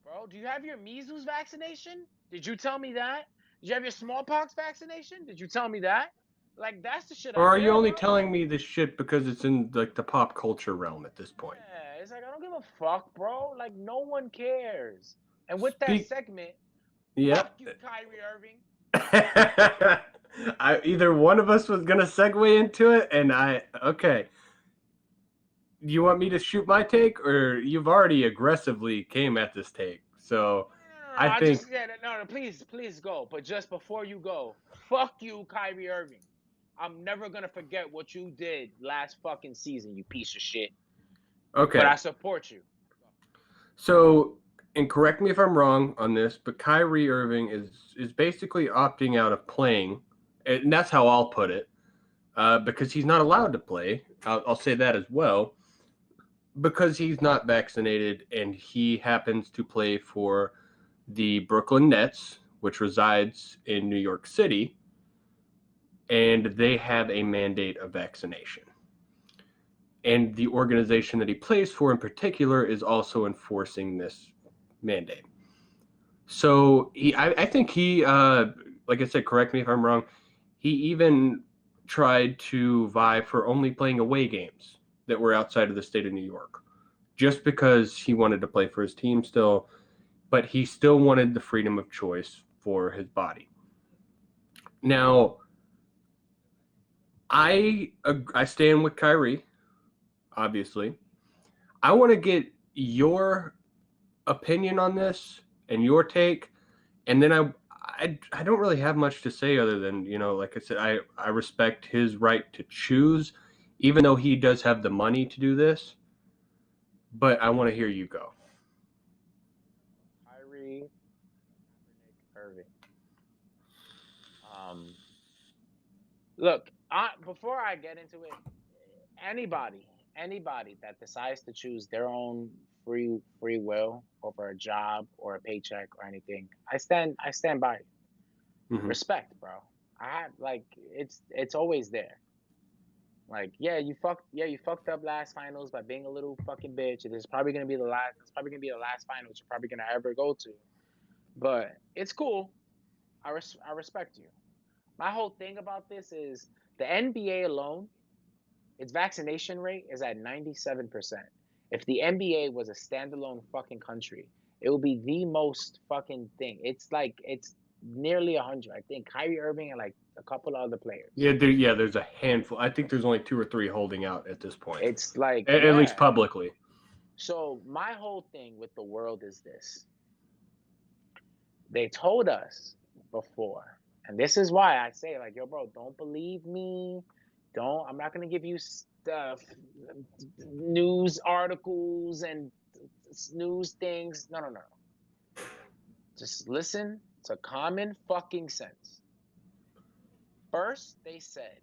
Bro, do you have your measles vaccination? Did you tell me that? Did you have your smallpox vaccination? Did you tell me that? Like, that's the shit Or I are you care only about. telling me this shit because it's in like the pop culture realm at this point? Yeah, it's like, I don't give a fuck, bro. Like, no one cares. And with that Speak. segment, Yep. fuck you, Kyrie Irving. Either one of us was gonna segue into it, and okay. You want me to shoot my take, or you've already aggressively came at this take? So, No. I think No. Please go. But just before you go, fuck you, Kyrie Irving. I'm never gonna forget what you did last fucking season, you piece of shit. But okay. I support you. So, and correct me if I'm wrong on this, but Kyrie Irving is basically opting out of playing, and that's how I'll put it, because he's not allowed to play. I'll say that as well, because he's not vaccinated, and he happens to play for the Brooklyn Nets, which resides in New York City, and they have a mandate of vaccination. And the organization that he plays for in particular is also enforcing this mandate. So I think he, like I said, correct me if I'm wrong. He even tried to vie for only playing away games that were outside of the state of New York, just because he wanted to play for his team still, but he still wanted the freedom of choice for his body. Now, I stand with Kyrie, obviously. I want to get your opinion on this and your take, and then I don't really have much to say other than, like I said, I respect his right to choose, even though he does have the money to do this. But I want to hear you go. Kyrie Irving. Um, Look, before I get into it, anybody that decides to choose their own free will over a job or a paycheck or anything, I stand by it. Mm-hmm. Respect, bro. I have like it's always there. Like, you fucked up last finals by being a little fucking bitch. It's probably gonna be the last. It's probably gonna be the last finals you're probably gonna ever go to. But it's cool. I respect you. My whole thing about this is the NBA alone, its vaccination rate is at 97%. If the NBA was a standalone fucking country, it would be the most fucking thing. It's nearly 100. I think Kyrie Irving and like a couple of other players. Yeah, there's a handful. I think there's only 2 or 3 holding out at this point, It's like, at least yeah. publicly. So my whole thing with the world is this. They told us before, and this is why I say, like, yo, bro, don't believe me. I'm not gonna give you stuff, news articles and news things. No. Just listen to common fucking sense. First, they said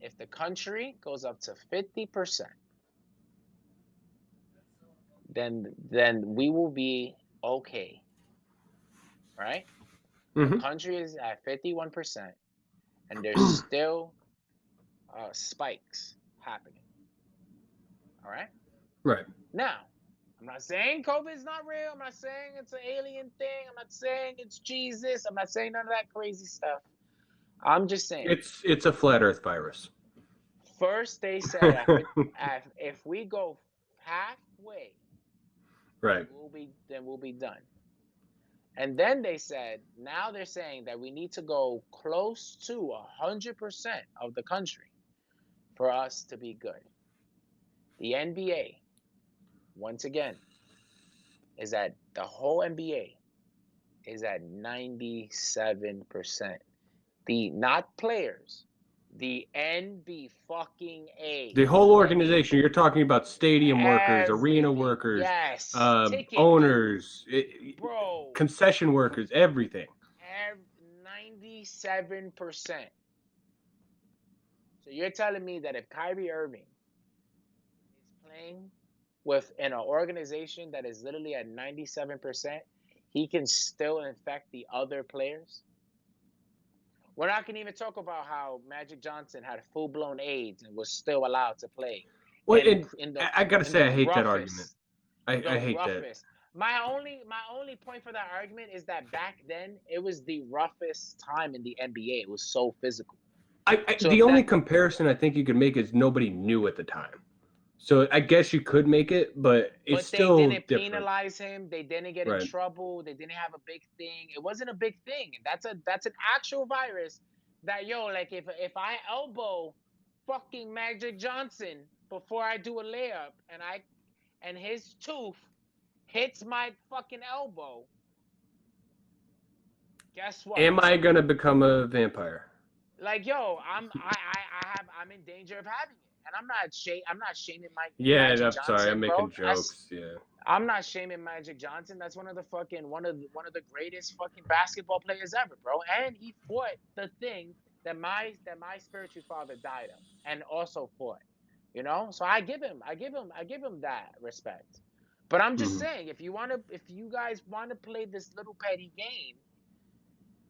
if the country goes up to 50%, then we will be okay. Right? The Mm-hmm. country is at 51%. and there's still spikes happening. All right. Right. Now, I'm not saying COVID is not real. I'm not saying it's an alien thing. I'm not saying it's Jesus. I'm not saying none of that crazy stuff. I'm just saying. It's a flat Earth virus. First, they said if we go halfway, Right. then we'll be done. And then they said now they're saying that we need to go close to 100% of the country for us to be good. The NBA, once again, is that the whole NBA is at 97%. The not players, the NB fucking A. The whole organization. You're talking about stadium workers, arena Everything. workers, Yes. Ticket owners, bro. concession workers, everything. 97%. So you're telling me that if Kyrie Irving is playing in an organization that is literally at 97%, he can still infect the other players? We're not going to even talk about how Magic Johnson had full-blown AIDS and was still allowed to play. Well, And I gotta say, I hate that argument. I hate roughest. My only point for that argument is that back then it was the roughest time in the NBA. It was so physical. So the only comparison I think you could make is nobody knew at the time. So I guess you could make it, but it's still they didn't different. penalize him. They didn't get in trouble. They didn't have a big thing. It wasn't a big thing. That's an actual virus that like if I elbow fucking Magic Johnson before I do a layup and his tooth hits my fucking elbow, guess what? Am I gonna become a vampire? Like, yo, I'm in danger of having it. And I'm not shaming Magic I'm Johnson, sorry, I'm making bro. jokes. I'm not shaming Magic Johnson. That's one of the greatest fucking basketball players ever, bro. And he fought the thing that my spiritual father died of, and also fought. So I give him that respect. But I'm just saying, if you guys want to play this little petty game,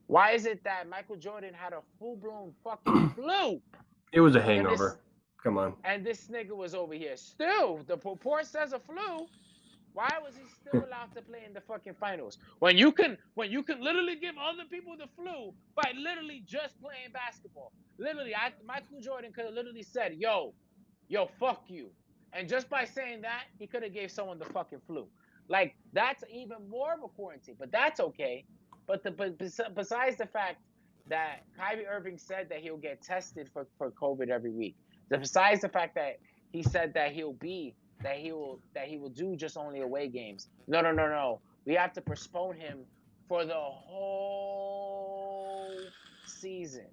why is it that Michael Jordan had a full-blown fucking flu? It was a hangover. Come on. And this nigga was over here. Still, the report says a flu. Why was he still allowed to play in the fucking finals? When you can literally give other people the flu by literally just playing basketball. Literally, Michael Jordan could have literally said, yo, fuck you. And just by saying that, he could have gave someone the fucking flu. Like, that's even more of a quarantine, but that's okay. But besides the fact that Kyrie Irving said that he'll get tested for COVID every week, besides the fact that he said that he will do just only away games. No. We have to postpone him for the whole season.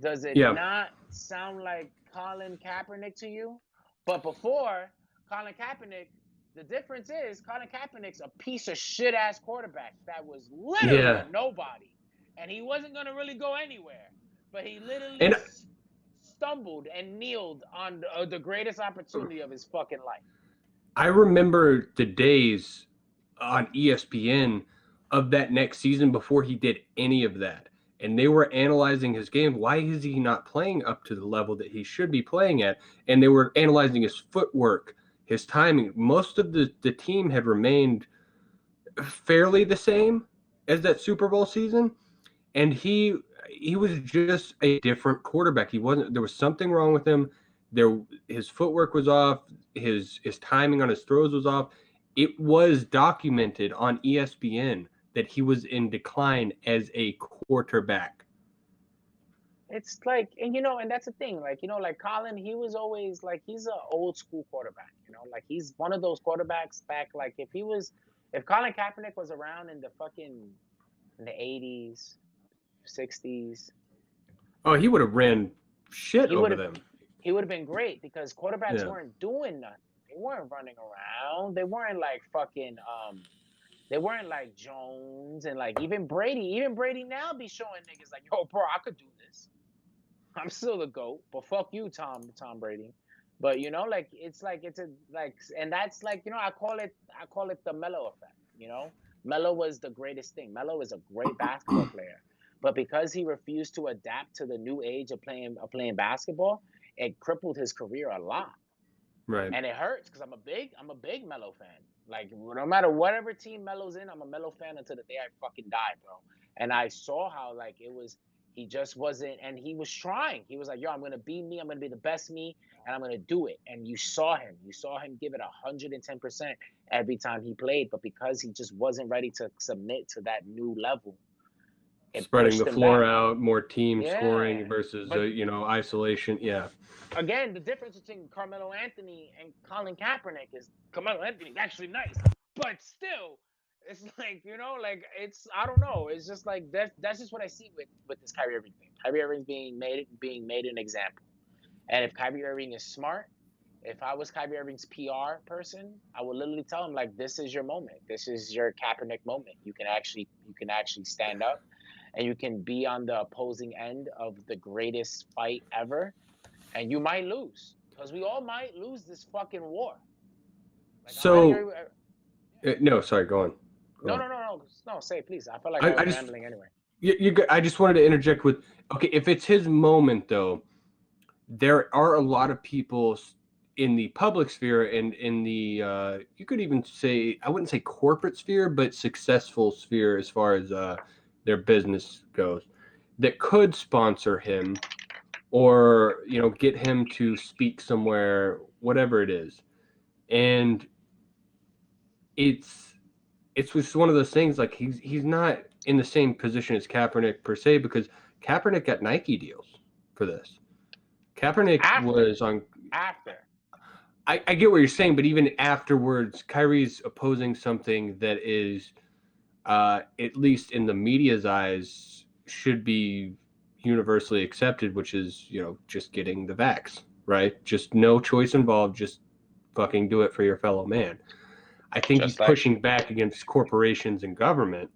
Does it not sound like Colin Kaepernick to you? But before Colin Kaepernick, the difference is Colin Kaepernick's a piece of shit ass quarterback that was literally a nobody, and he wasn't gonna really go anywhere. But he literally stumbled and kneeled on the greatest opportunity of his fucking life. I remember the days on ESPN of that next season before he did any of that. And they were analyzing his game. Why is he not playing up to the level that he should be playing at? And they were analyzing his footwork, his timing. Most of the team had remained fairly the same as that Super Bowl season. And he was just a different quarterback. There was something wrong with him. His footwork was off. His timing on his throws was off. It was documented on ESPN that he was in decline as a quarterback. It's like, and that's the thing, like Colin, he was always like, he's an old school quarterback, like he's one of those quarterbacks back, like if Colin Kaepernick was around in the 80s, 60s. Oh, he would have ran shit over them. He would have been great because quarterbacks weren't doing nothing. They weren't running around. They weren't like fucking they weren't like Jones and like even Brady. Even Brady now be showing niggas like, yo, bro, I could do this. I'm still the GOAT, but fuck you, Tom Brady. But like and that's like, I call it the Melo effect. Melo was the greatest thing. Melo is a great basketball player. But because he refused to adapt to the new age of playing basketball, it crippled his career a lot. Right. And it hurts because I'm a big Melo fan. Like no matter whatever team Melo's in, I'm a Melo fan until the day I fucking die, bro. And I saw how like it was. He just wasn't, and he was trying. He was like, "Yo, I'm gonna be me. I'm gonna be the best me, and I'm gonna do it." And you saw him. You saw him give it 110% every time he played. But because he just wasn't ready to submit to that new level, it Spreading pushed the him floor back. out, more team Yeah, scoring versus but isolation. Yeah. again, the difference between Carmelo Anthony and Colin Kaepernick is Carmelo Anthony's actually nice, but still, it's like like it's I don't know. It's just like that's just what I see with this Kyrie Irving thing. Kyrie Irving's being made an example, and if Kyrie Irving is smart, if I was Kyrie Irving's PR person, I would literally tell him like, this is your moment. This is your Kaepernick moment. You can actually stand up, and you can be on the opposing end of the greatest fight ever, and you might lose because we all might lose this fucking war. Like I'm not So, here. no, sorry, go on. Go No, on. no, no, no, no. Say please. I felt like I I was just rambling anyway. I just wanted to interject with, okay, if it's his moment though, there are a lot of people in the public sphere and in the you could even say, I wouldn't say corporate sphere, but successful sphere as far as their business goes, that could sponsor him or get him to speak somewhere, whatever it is. And it's just one of those things, like he's not in the same position as Kaepernick per se, because Kaepernick got Nike deals for this. Kaepernick After, was on. after. I get what you're saying, but even afterwards, Kyrie's opposing something that is, at least in the media's eyes, should be universally accepted, which is just getting the vax, right? Just no choice involved, just fucking do it for your fellow man. I think he's Just like pushing back against corporations and government.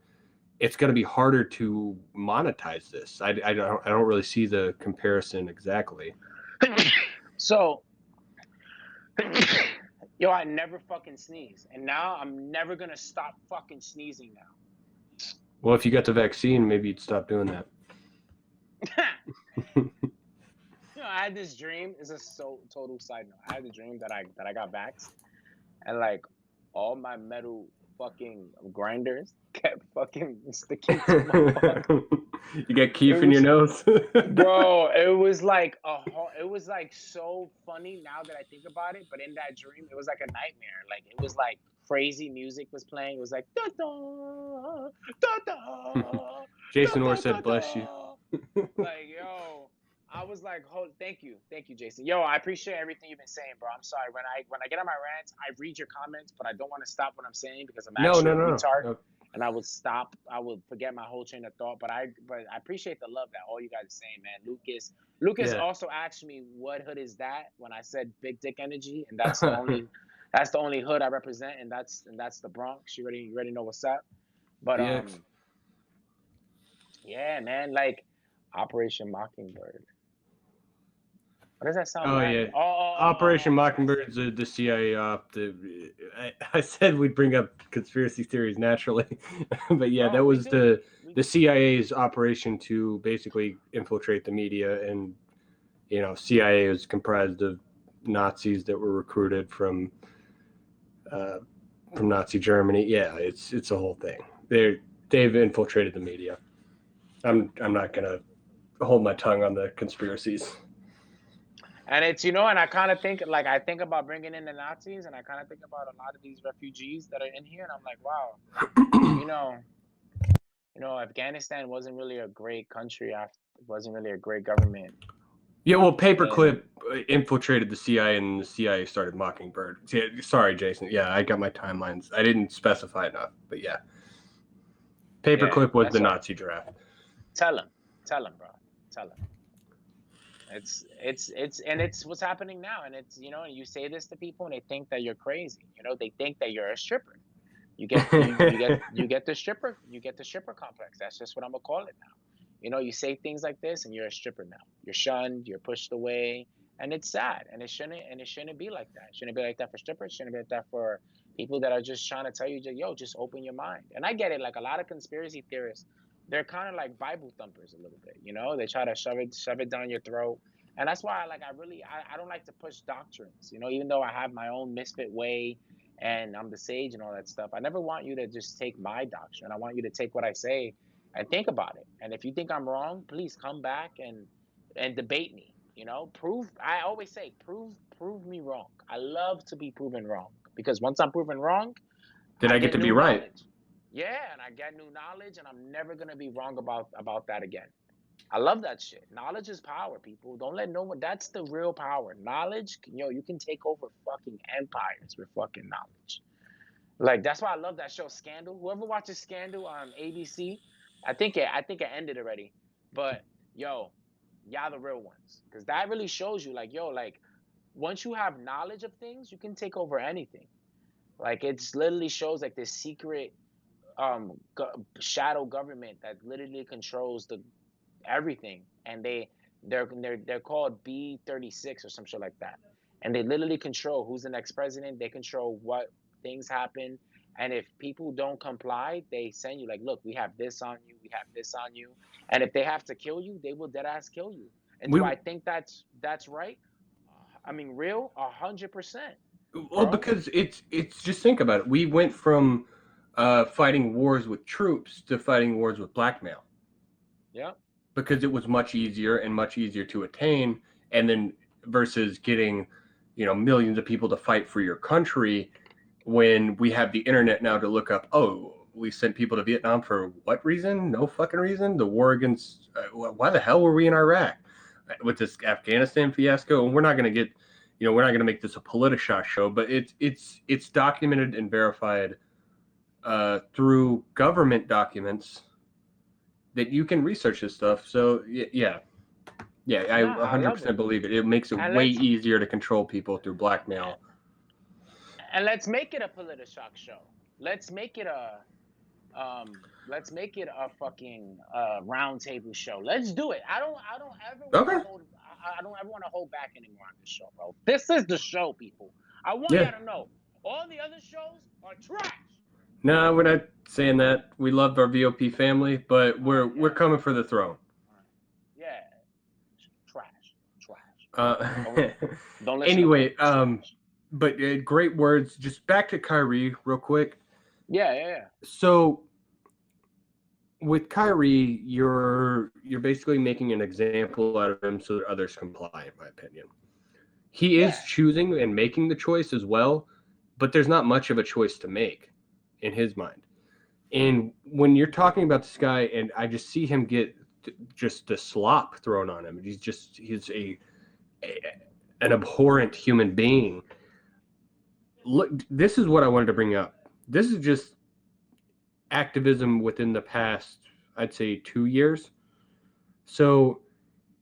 It's going to be harder to monetize this. I don't really see the comparison exactly. so. Yo, I never fucking sneeze, and now I'm never gonna stop fucking sneezing now. Well, if you got the vaccine, maybe you'd stop doing that. I had this dream. It's a total side note. I had a dream that I got vaxxed, and like all my metal fucking grinders kept fucking sticking to my fucking. You got It keef in your was, nose. bro. It was like it was like so funny now that I think about it. But in that dream, it was like a nightmare. Like it was like crazy music was playing. It was like da da da da Jason Orr da said, da "Bless you." da. Like yo, I was like, thank you, Jason. Yo, I appreciate everything you've been saying, bro. I'm sorry when I get on my rants, I read your comments, but I don't want to stop what I'm saying because I'm No, actually no, a no, retard, no. and I would stop. I would forget my whole train of thought. But I appreciate the love that all you guys are saying, man. Lucas Yeah. also asked me what hood is that when I said big dick energy, and that's the only hood I represent, and that's the Bronx. You already know what's up. But BX. yeah, man, like Operation Mockingbird. What does that sound Oh like? yeah. Oh, Operation I see. Mockingbird's the CIA op. I said we'd bring up conspiracy theories naturally, but yeah, that No, we was do. We the do. CIA's operation to basically infiltrate the media, and CIA is comprised of Nazis that were recruited uh, from Nazi Germany. Yeah, it's a whole thing. They've infiltrated the media. I'm not gonna hold my tongue on the conspiracies. And it's and I kind of think like I think about bringing in the Nazis, and I kind of think about a lot of these refugees that are in here, and I'm like, wow, you know, Afghanistan wasn't really a great country after, it wasn't really a great government. Yeah, well, And Paperclip infiltrated the CIA, and the CIA started Mockingbird. Sorry, Jason. Yeah, I got my timelines. I didn't specify enough, but yeah, yeah, Paperclip was the that's right. Nazi draft. Tell him, bro, tell him. It's what's happening now, and it's and you say this to people, and they think that you're crazy. They think that you're a stripper. You get the stripper complex. That's just what I'm gonna call it now. You say things like this, and you're a stripper now. You're shunned. You're pushed away, and it's sad. And it shouldn't be like that. It shouldn't be like that for strippers. It shouldn't be like that for people that are just trying to tell you, yo, just open your mind. And I get it. Like a lot of conspiracy theorists they're kind of like Bible thumpers a little bit, you know. They try to shove it down your throat, and that's why like I don't like to push doctrines, you know. Even though I have my own misfit way, and I'm the sage and all that stuff, I never want you to just take my doctrine. I want you to take what I say and think about it. And if you think I'm wrong, please come back and debate me. You know, prove. I always say, prove me wrong. I love to be proven wrong because once I'm proven wrong, Did I I get get to be new right? knowledge. Yeah, and I get new knowledge, and I'm never gonna be wrong about that again. I love that shit. Knowledge is power, people. Don't let no one. That's the real power. Knowledge, you can take over fucking empires with fucking knowledge. Like that's why I love that show, Scandal. Whoever watches Scandal on ABC, I think it ended already. But yo, y'all the real ones, because that really shows you, like yo, like once you have knowledge of things, you can take over anything. Like it's literally shows like this secret shadow government that literally controls the everything, and they're called B36 or some shit like that, and they literally control who's the next president. They control what things happen, and if people don't comply, they send you like, look, we have this on you, we have this on you, and if they have to kill you, they will dead ass kill you. And We do I think that's right? I mean, real 100%, Well, bro. because it's just think about it. We went from fighting wars with troops to fighting wars with blackmail Yeah, because it was much easier and much easier to attain, and then versus getting, millions of people to fight for your country when we have the internet now to look up. Oh, we sent people to Vietnam for what reason? No fucking reason. The war against. Why the hell were we in Iraq with this Afghanistan fiasco? And we're not going to get. We're not going to make this a politicized show, but it's documented and verified through government documents that you can research this stuff. So yeah, I nah, I love 100% it. believe it. It makes it And way let's easier to control people through blackmail. and let's make it a politishock show. Let's make it a let's make it a fucking round table show. Let's do it. I don't ever want to Okay. hold I don't ever want to hold back anymore on this show, bro. This is the show, people. I want Yeah. y'all to know all the other shows are trash. No, we're not saying that. We love our VOP family, but we're Yeah. coming for the throne. Yeah. Trash. Trash. Uh, Don't listen to anyway, Cole. Trash. but great words. Just back to Kyrie real quick. Yeah. So with Kyrie, you're basically making an example out of him so that others comply, in my opinion. He is choosing and making the choice as well, but there's not much of a choice to make in his mind. And when you're talking about this guy, and I just see him get just the slop thrown on him, he's an abhorrent human being. Look, this is what I wanted to bring up. This is just activism within the past, I'd say 2 years. So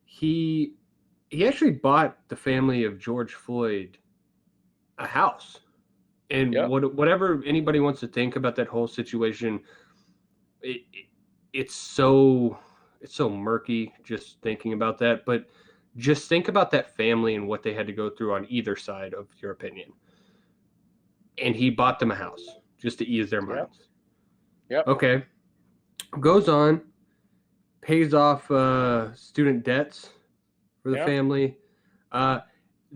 he actually bought the family of George Floyd a house. And Yep. whatever anybody wants to think about that whole situation, it's so murky just thinking about that. But just think about that family and what they had to go through on either side of your opinion. And he bought them a house just to ease their minds. Yep. Okay. Goes on, pays off student debts for the family.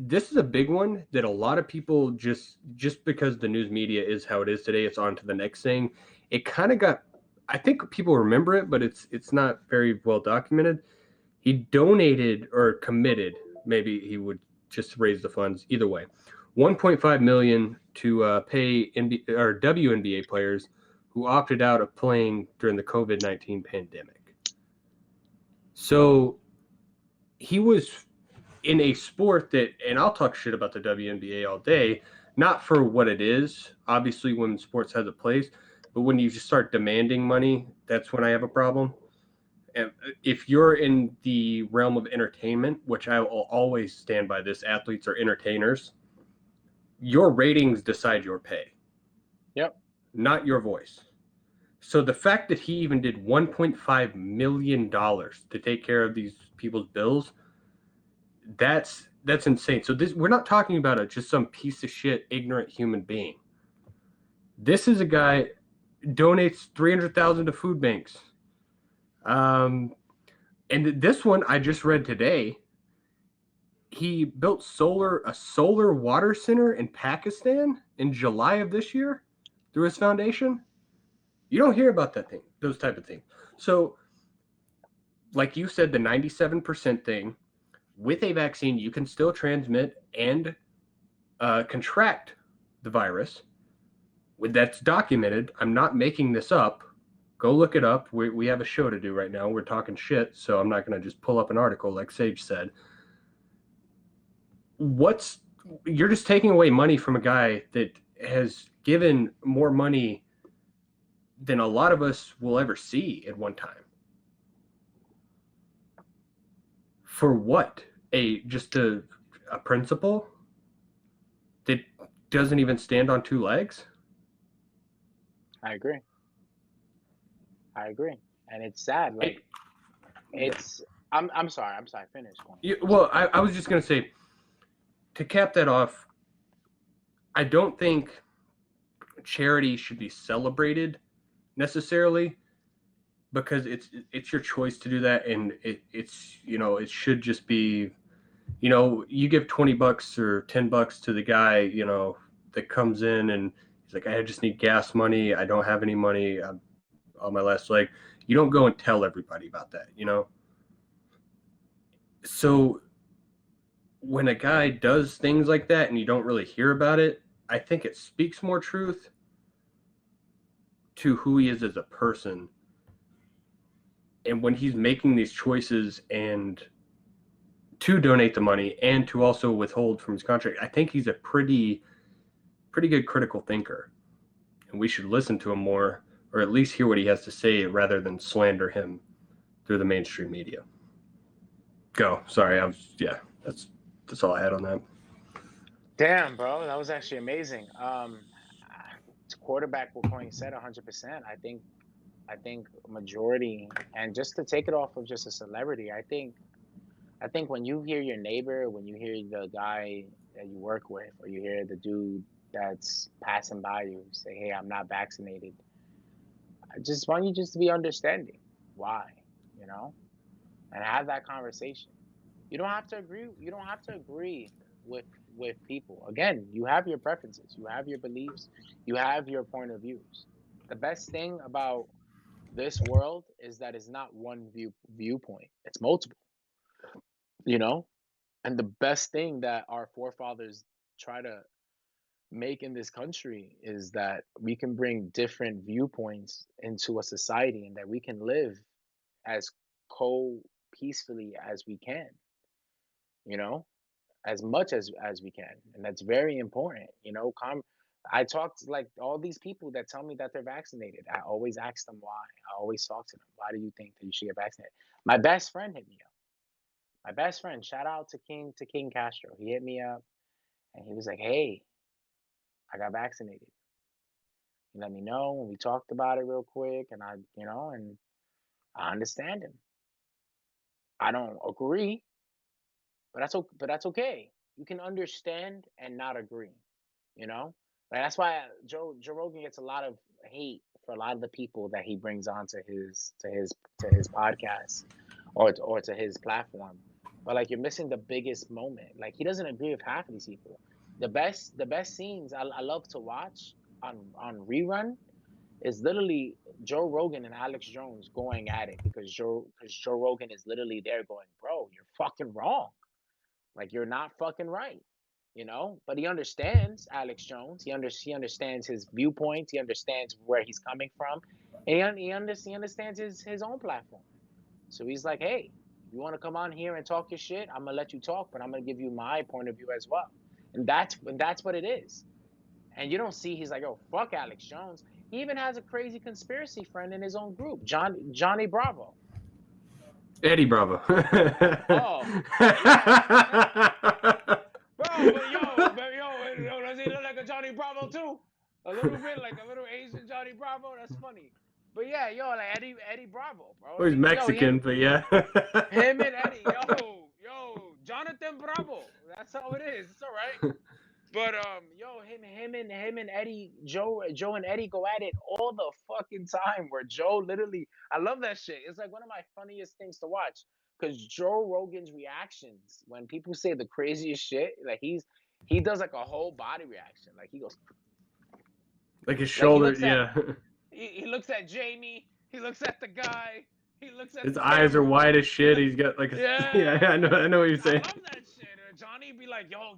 This is a big one that a lot of people just because the news media is how it is today, it's on to the next thing. It kind of got, I think people remember it, but it's not very well documented. He donated or committed, maybe he would just raise the funds, either way, $1.5 million to pay WNBA players who opted out of playing during the COVID-19 pandemic. So he was in a sport that, and I'll talk shit about the WNBA all day, not for what it is. Obviously, women's sports has a place, but when you just start demanding money, that's when I have a problem. And if you're in the realm of entertainment, which I will always stand by this, athletes are entertainers, your ratings decide your pay. Yep. Not your voice. So the fact that he even did $1.5 million to take care of these people's bills, that's insane. So we're not talking about just some piece of shit, ignorant human being. This is a guy donates $300,000 to food banks. And this one I just read today. He built a solar water center in Pakistan in July of this year through his foundation. You don't hear about those type of things. So, like you said, the 97% thing, with a vaccine, you can still transmit and contract the virus. That's documented. I'm not making this up. Go look it up. We have a show to do right now. We're talking shit, so I'm not going to just pull up an article like Sage said. You're just taking away money from a guy that has given more money than a lot of us will ever see at one time. For what? Just a principle that doesn't even stand on two legs? I agree. And it's sad. Like, it's. I'm sorry. Finish. Well, I was just gonna say, to cap that off, I don't think charity should be celebrated necessarily, because it's your choice to do that, and it's it should just be, you give $20 or $10 to the guy that comes in and he's like, I just need gas money, I don't have any money, I'm on my last leg. You don't go and tell everybody about that, So when a guy does things like that and you don't really hear about it, I think it speaks more truth to who he is as a person. And when he's making these choices and to donate the money and to also withhold from his contract, I think he's a pretty good critical thinker. And we should listen to him more, or at least hear what he has to say, rather than slander him through the mainstream media. Go. Sorry, that's all I had on that. Damn, bro, that was actually amazing. To quarterback what Coin said, 100%. I think majority, and just to take it off of just a celebrity, I think when you hear your neighbor, when you hear the guy that you work with, or you hear the dude that's passing by you say, "Hey, I'm not vaccinated," I just want you just to be understanding why, and have that conversation. You don't have to agree. You don't have to agree with people. Again, you have your preferences, you have your beliefs, you have your point of views. The best thing about this world is that it's not one viewpoint; it's multiple. And the best thing that our forefathers try to make in this country is that we can bring different viewpoints into a society, and that we can live as peacefully as we can, you know as much as we can. And that's very important. I talked to, like, all these people that tell me that they're vaccinated. I always ask them why. I always talk to them, why do you think that you should get vaccinated? My best friend hit me up. My best friend, shout out to King Castro. He hit me up and he was like, "Hey, I got vaccinated." He let me know, and we talked about it real quick, and and I understand him. I don't agree, but that's okay. You can understand and not agree. You know, like, that's why Joe Rogan gets a lot of hate for a lot of the people that he brings onto his podcast, or to his platform. But, like, you're missing the biggest moment. Like, he doesn't agree with half of these people. The best scenes I love to watch on rerun is literally Joe Rogan and Alex Jones going at it, because Joe Rogan is literally there going, "Bro, you're fucking wrong. Like, you're not fucking right." But he understands Alex Jones. He understands his viewpoints. He understands where he's coming from, and he understands his own platform. So he's like, "Hey, you want to come on here and talk your shit? I'm gonna let you talk, but I'm gonna give you my point of view as well." And that's what it is. And you don't see he's like, "Oh, fuck Alex Jones." He even has a crazy conspiracy friend in his own group, Johnny Bravo. Eddie Bravo. Oh, yeah. Bro, does he look like a Johnny Bravo too? A little bit, like a little Asian Johnny Bravo. That's funny. But yeah, like Eddie Bravo, bro. Well, he's Mexican, but yeah. Him and Eddie, yo, Jonathan Bravo. That's how it is. It's all right. But yo, him and Eddie, Joe and Eddie go at it all the fucking time. Where Joe literally, I love that shit. It's like one of my funniest things to watch because Joe Rogan's reactions when people say the craziest shit, like he does like a whole body reaction. Like he goes, Like his like shoulder, yeah. he looks at Jamie, he looks at the guy, he looks at His the eyes are camera. wide as shit. He's got like a yeah. Yeah, I know what you're I saying. love that shit. Johnny be like, yo,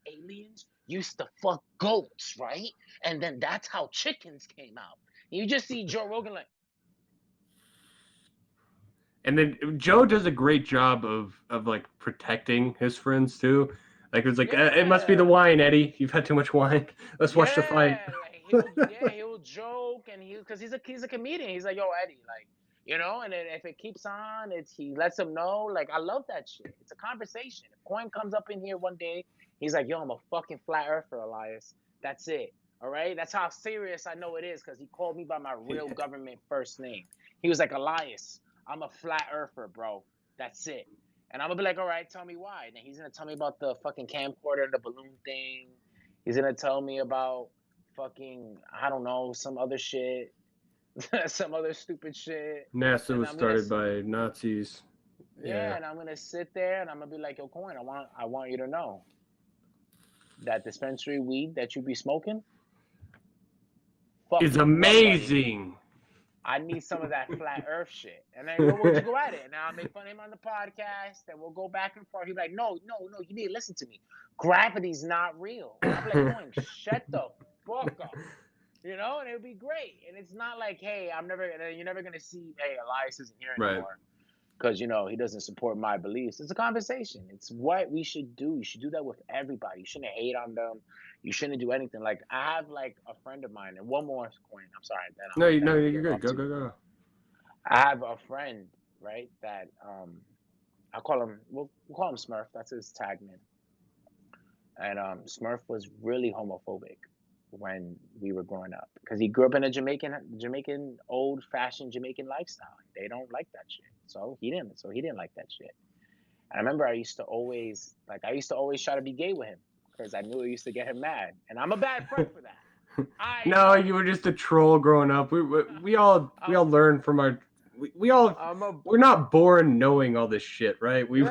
aliens used to fuck goats, right? And then that's how chickens came out. You just see Joe Rogan like, And then Joe does a great job of like protecting his friends too. Like it's like it must be the yeah, wine, Eddie. You've had too much wine. Let's watch the fight. yeah, like he'll joke and because he's a comedian. He's like, yo, Eddie, like, and then if it keeps on, he lets him know. Like, I love that shit. It's a conversation. If Coin comes up in here one day, he's like, yo, I'm a fucking flat earther, Elias. That's it. All right. That's how serious I know it is because he called me by my real government first name. He was like, Elias, I'm a flat earther, bro. That's it. And I'm gonna be like, all right, tell me why. And then he's gonna tell me about the fucking camcorder and the balloon thing. He's gonna tell me about fucking, I don't know, some other shit, some other stupid shit. NASA And was I'm gonna, started by Nazis. yeah, Yeah. and I'm gonna sit there and I'm gonna be like, yo, Coin, I want you to know that dispensary weed that you be smoking, It's fuck you up, buddy. amazing. I need some of that flat earth shit. And then we'll just go at it. And I'll make fun of him on the podcast and we'll go back and forth. He'll be like, no, you need to listen to me. Gravity's not real. And I'll be like, Coin, shut the fuck up. And it would be great. And it's not like, hey, you're never going to see, hey, Elias isn't here Right. anymore because, he doesn't support my beliefs. It's a conversation. It's what we should do. You should do that with everybody. You shouldn't hate on them. You shouldn't do anything. Like, I have, like, a friend of mine, and one more Coin. I'm sorry. No, Then I'm you're get good. off Go, to go, you. go. I have a friend, right, that I call him, we'll call him Smurf. That's his tag name. And Smurf was really homophobic when we were growing up because he grew up in a Jamaican old-fashioned Jamaican lifestyle. They don't like that shit, so he didn't like that shit. And I remember I used to always try to be gay with him because I knew it used to get him mad, and I'm a bad friend for that. I No, know. you were just a troll growing up. We all learn from our. We're not born knowing all this shit, right? We go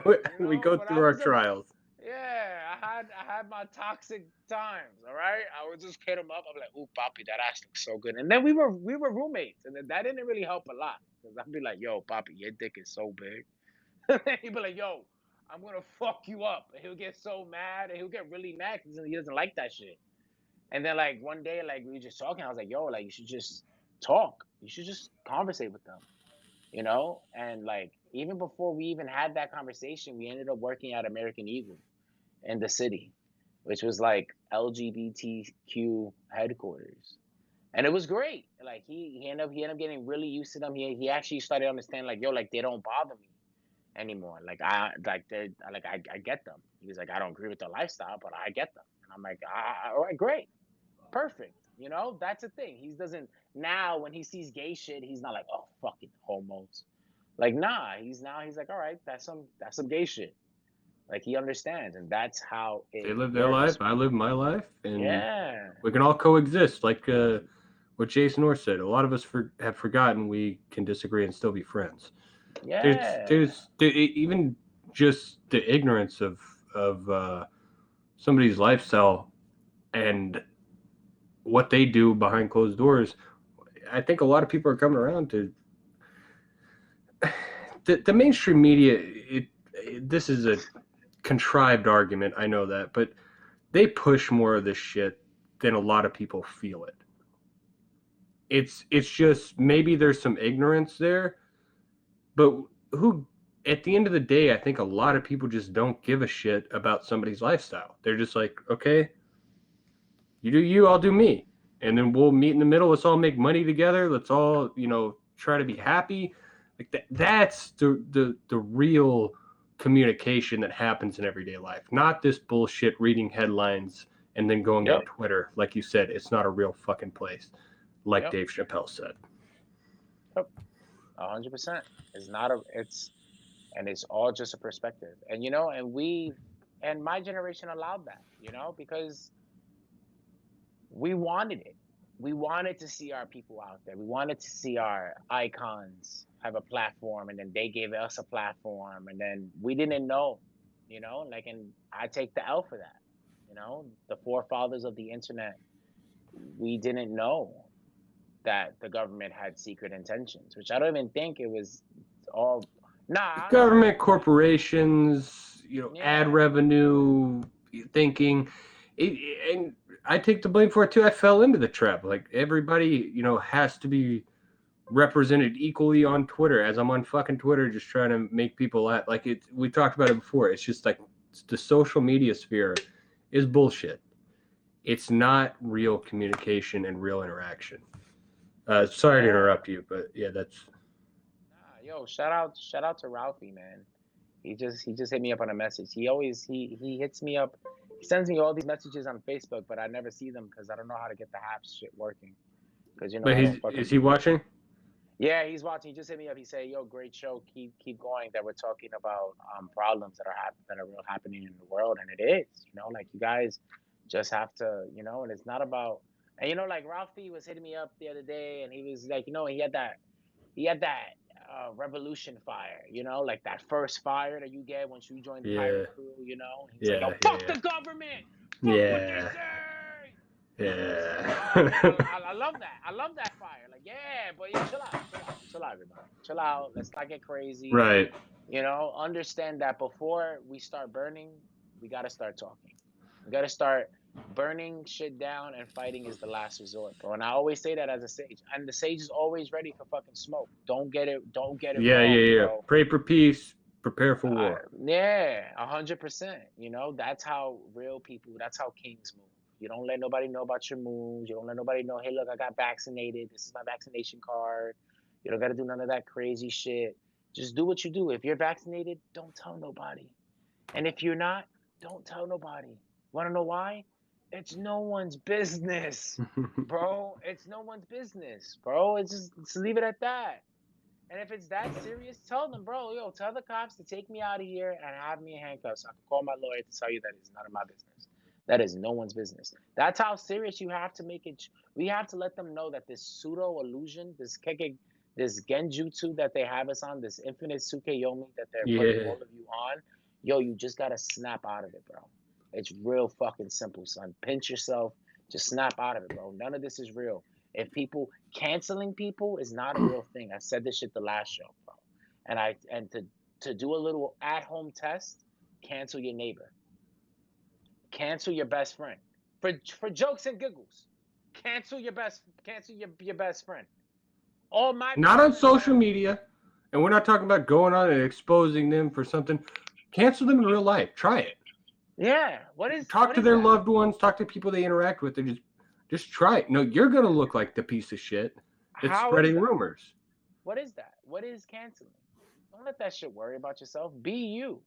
but through our trials. yeah, I had my toxic times. All right, I would just hit him up. I'm like, "Ooh, Poppy, that ass looks so good." And then we were roommates, and then that didn't really help a lot because I'd be like, "Yo, Poppy, your dick is so big." He'd be like, "Yo, I'm gonna fuck you up," and he'll get so mad, and he'll get really mad because he doesn't like that shit. And then like one day, like we were just talking, I was like, "Yo, like you should just talk. You should just conversate with them." And like even before we even had that conversation, we ended up working at American Eagle in the city, which was like LGBTQ headquarters, and it was great. Like he ended up getting really used to them. He actually started to understand like, yo, like they don't bother me anymore. Like I get them. He was like, I don't agree with their lifestyle, but I get them. And I'm like, all right, great, perfect. That's the thing. He doesn't now when he sees gay shit, he's not like, oh, fucking homos. Like, nah, he's like, all right, that's some gay shit. Like he understands, and that's how They it live their life. works. I live my life, and Yeah, we can all coexist. Like what Jason Orr said. A lot of us have forgotten we can disagree and still be friends. yeah, Even just the ignorance of somebody's lifestyle and what they do behind closed doors. I think a lot of people are coming around to the mainstream media. This is a contrived argument, I know that, but they push more of this shit than a lot of people feel it. It's just maybe there's some ignorance there, but who at the end of the day, I think a lot of people just don't give a shit about somebody's lifestyle. They're just like, okay, you do you, I'll do me. And then we'll meet in the middle. Let's all make money together. Let's all, try to be happy. Like that's the real communication that happens in everyday life. Not this bullshit reading headlines and then going on yep, Twitter. Like you said, it's not a real fucking place. Like yep, Dave Chappelle said. yep, 100%. It's not a, it's, and it's all just a perspective. And and And my generation allowed that, because we wanted it. We wanted to see our people out there. We wanted to see our icons have a platform, and then they gave us a platform, and then we didn't know, and I take the L for that. The forefathers of the internet, we didn't know that the government had secret intentions, which I don't even think it was all. Nah, I don't even Government, think. corporations, ad Yeah, revenue thinking. And I take the blame for it too. I fell into the trap. Like everybody, has to be represented equally on Twitter, as I'm on fucking Twitter just trying to make people laugh. Like we talked about it before. It's just like the social media sphere is bullshit. It's not real communication and real interaction. Sorry to yeah. interrupt you, but yeah, that's Nah, yo, shout out to Ralphie, man. He just hit me up on a message. He hits me up. He sends me all these messages on Facebook, but I never see them because I don't know how to get the apps shit working. Because but I he's don't is fucking. he watching? Yeah, he's watching. He just hit me up. He said, "Yo, great show. Keep going. That we're talking about problems that are real happening in the world, and it is. Like you guys just have to, and it's not about. And like Ralphie was hitting me up the other day, and he was like, he had that revolution fire, like that first fire that you get once you join the Yeah, pirate crew, He was like, "Yo, yeah, fuck yeah, the government, fuck what they yeah, say." yeah. I love that. I love that fire. Like, yeah, but yo, chill out, everybody, chill out. Let's not get crazy. Right. Understand that before we start burning, we got to start talking. We got to start burning shit down, and fighting is the last resort, bro. And I always say that as a sage, and the sage is always ready for fucking smoke. Don't get it Yeah, wrong, yeah, yeah. bro. Pray for peace, prepare for war. Yeah, 100%. That's how real people. That's how kings move. You don't let nobody know about your moves. You don't let nobody know, hey, look, I got vaccinated. This is my vaccination card. You don't got to do none of that crazy shit. Just do what you do. If you're vaccinated, don't tell nobody. And if you're not, don't tell nobody. Want to know why? It's no one's business, bro. It's no one's business, bro. Just leave it at that. And if it's that serious, tell them, bro, yo, tell the cops to take me out of here and have me in handcuffs. I can call my lawyer to tell you that it's none of my business. That is no one's business. That's how serious you have to make it. We have to let them know that this pseudo illusion, this genjutsu that they have us on, this infinite sukeyomi that they're putting Yeah. all of you on, yo, you just gotta snap out of it, bro. It's real fucking simple, son. Pinch yourself, just snap out of it, bro. None of this is real. If people canceling people is not a real thing. I said this shit the last show, bro. And to do a little at home test, cancel your neighbor, cancel your best friend, for jokes and giggles. Cancel your best friend. All my Not on best friends social are. media. And we're not talking about going on and exposing them for something. Cancel them in real life. Try it. Yeah. What is Talk what to is their that? loved ones, talk to people they interact with, and just try it. No, you're gonna look like the piece of shit that's How is spreading that? rumors. What is that? What is canceling? Don't let that shit worry about yourself. Be you.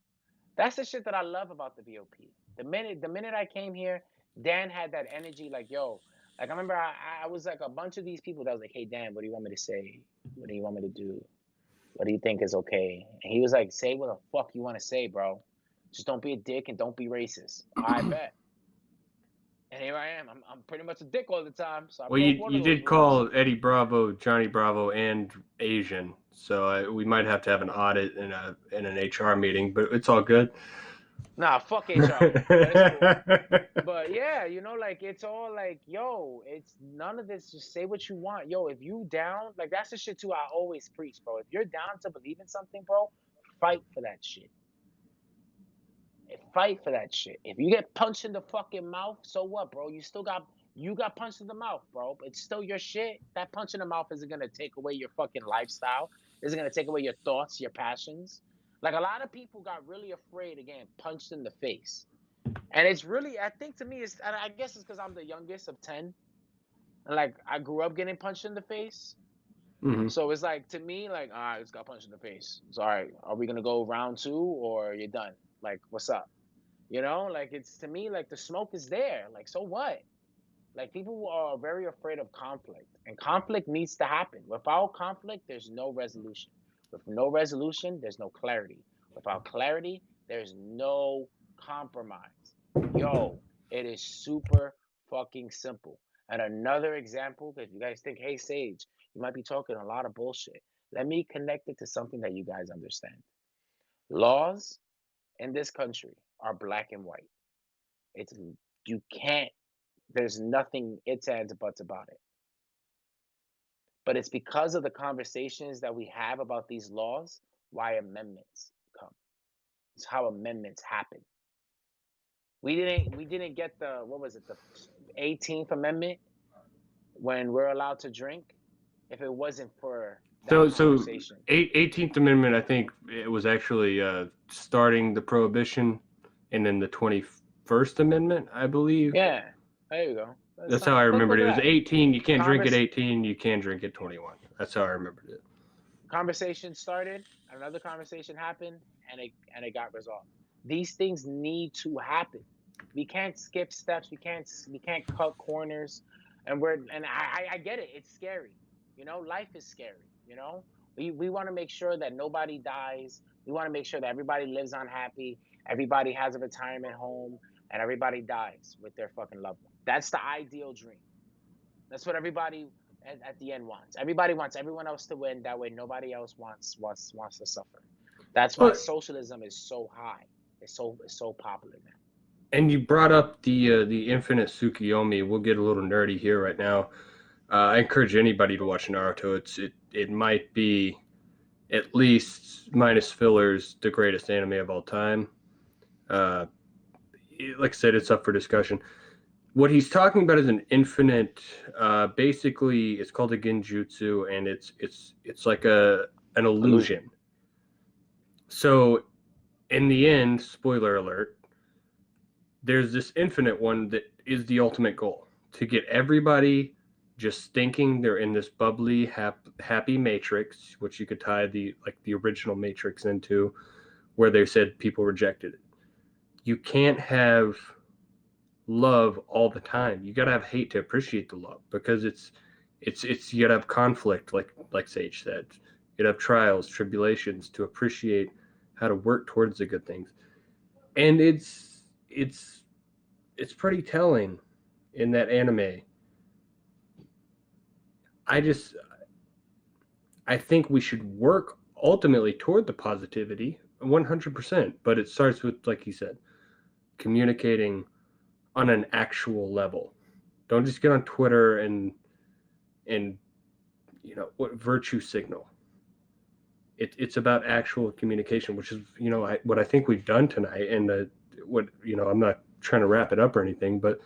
That's the shit that I love about the VOP. The minute I came here, Dan had that energy. Like, yo, like I remember I was like a bunch of these people that was like, hey Dan, what do you want me to say? What do you want me to do? What do you think is okay? And he was like, say what the fuck you want to say, bro. Just don't be a dick and don't be racist. I bet. And here I am. I'm pretty much a dick all the time, so I Well, broke one you of those did rules. call Eddie Bravo, Johnny Bravo, and Asian, so we might have to have an audit and an HR meeting, but it's all good. Nah, fuck HR, but it's cool. But yeah, like it's all like, yo, it's none of this. Just say what you want, yo. If you down, like that's the shit too. I always preach, bro. If you're down to believe in something, bro, fight for that shit. Fight for that shit. If you get punched in the fucking mouth, so what, bro? You got punched in the mouth, bro. But it's still your shit. That punch in the mouth isn't gonna take away your fucking lifestyle. Isn't gonna take away your thoughts, your passions. Like a lot of people got really afraid of getting punched in the face. And it's really, I think to me, and I guess it's because I'm the youngest of 10. And like, I grew up getting punched in the face. Hmm. So it's like, to me, like, all right, just got punched in the face. So, all right, are we going to go round two or you're done? Like, what's up? Like, it's to me, like, the smoke is there. Like, so what? Like, people are very afraid of conflict. And conflict needs to happen. Without conflict, there's no resolution. With no resolution, there's no clarity. Without clarity, there's no compromise. Yo, it is super fucking simple. And another example, because you guys think, hey, Sage, you might be talking a lot of bullshit. Let me connect it to something that you guys understand. Laws in this country are black and white. It's you can't. There's nothing its ands buts about it. But it's because of the conversations that we have about these laws why amendments come. It's how amendments happen. We didn't get the what was it, the 18th Amendment when we're allowed to drink if it wasn't for that So conversation. 18th Amendment, I think it was actually starting the prohibition, and then the 21st Amendment, I believe. Yeah, there you go. That's how I Look, remembered look it. at It was that. 18. You can't drink at Convers 18. You can drink at 21. That's how I remembered it. Conversation started, another conversation happened, and it got resolved. These things need to happen. We can't skip steps. We can't cut corners, and I get it. It's scary. Life is scary. We want to make sure that nobody dies. We want to make sure that everybody lives on happy. Everybody has a retirement home, and everybody dies with their fucking loved one. That's the ideal dream. That's what everybody at the end wants. Everybody wants everyone else to win. That way, nobody else wants to suffer. That's why Well, socialism is so high. It's so popular now. and you brought up the Infinite Tsukiyomi. We'll get a little nerdy here right now. I encourage anybody to watch Naruto. It might be, at least minus fillers, the greatest anime of all time. Uh, like I said, it's up for discussion. What he's talking about is an infinite. Basically, it's called a genjutsu, and it's like an illusion. So, in the end, spoiler alert, there's this infinite one that is the ultimate goal, to get everybody just thinking they're in this bubbly, happy matrix, which you could tie the original Matrix into, where they said people rejected it. You can't have love all the time. You gotta have hate to appreciate the love, because it's you gotta have conflict, like Sage said. You gotta have trials, tribulations to appreciate how to work towards the good things. And it's pretty telling in that anime. I think we should work ultimately toward the positivity 100%, but it starts with, like you said, communicating on an actual level. Don't just get on Twitter and what virtue signal. It's about actual communication, which is what I think we've done tonight. And what I'm not trying to wrap it up or anything, but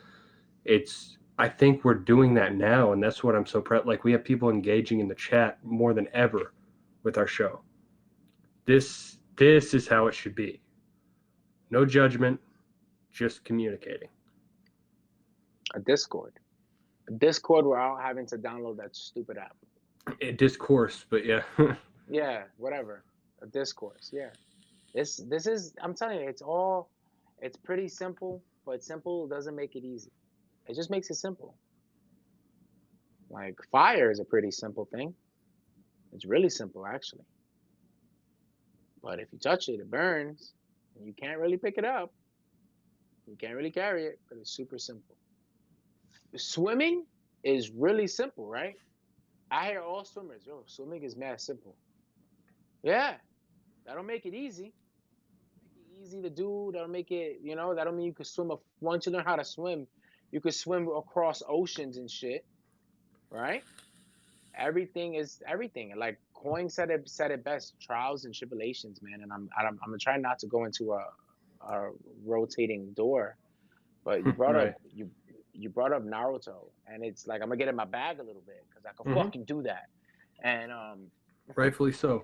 I think we're doing that now, and that's what I'm so proud. Like, we have people engaging in the chat more than ever with our show. This is how it should be. No judgment, just communicating. A Discord we're all having to download that stupid app. Discourse, but yeah. Yeah, whatever. A discourse. Yeah. This is, I'm telling you, it's pretty simple, but simple doesn't make it easy. It just makes it simple. Like fire is a pretty simple thing. It's really simple actually. But if you touch it, it burns, and you can't really pick it up. You can't really carry it, but it's super simple. Swimming is really simple, right? I hear all swimmers, yo, swimming is mad simple. Yeah, that'll make it easy. Make it easy to do. That'll make it, that'll mean you could swim. Once you learn how to swim, you could swim across oceans and shit, right? Everything is everything. Like Coin said it best. Trials and tribulations, man. And I'm trying not to go into a rotating door, but you brought Right. up you brought up Naruto, and it's like I'm gonna get in my bag a little bit because I can fucking do that, and Rightfully so.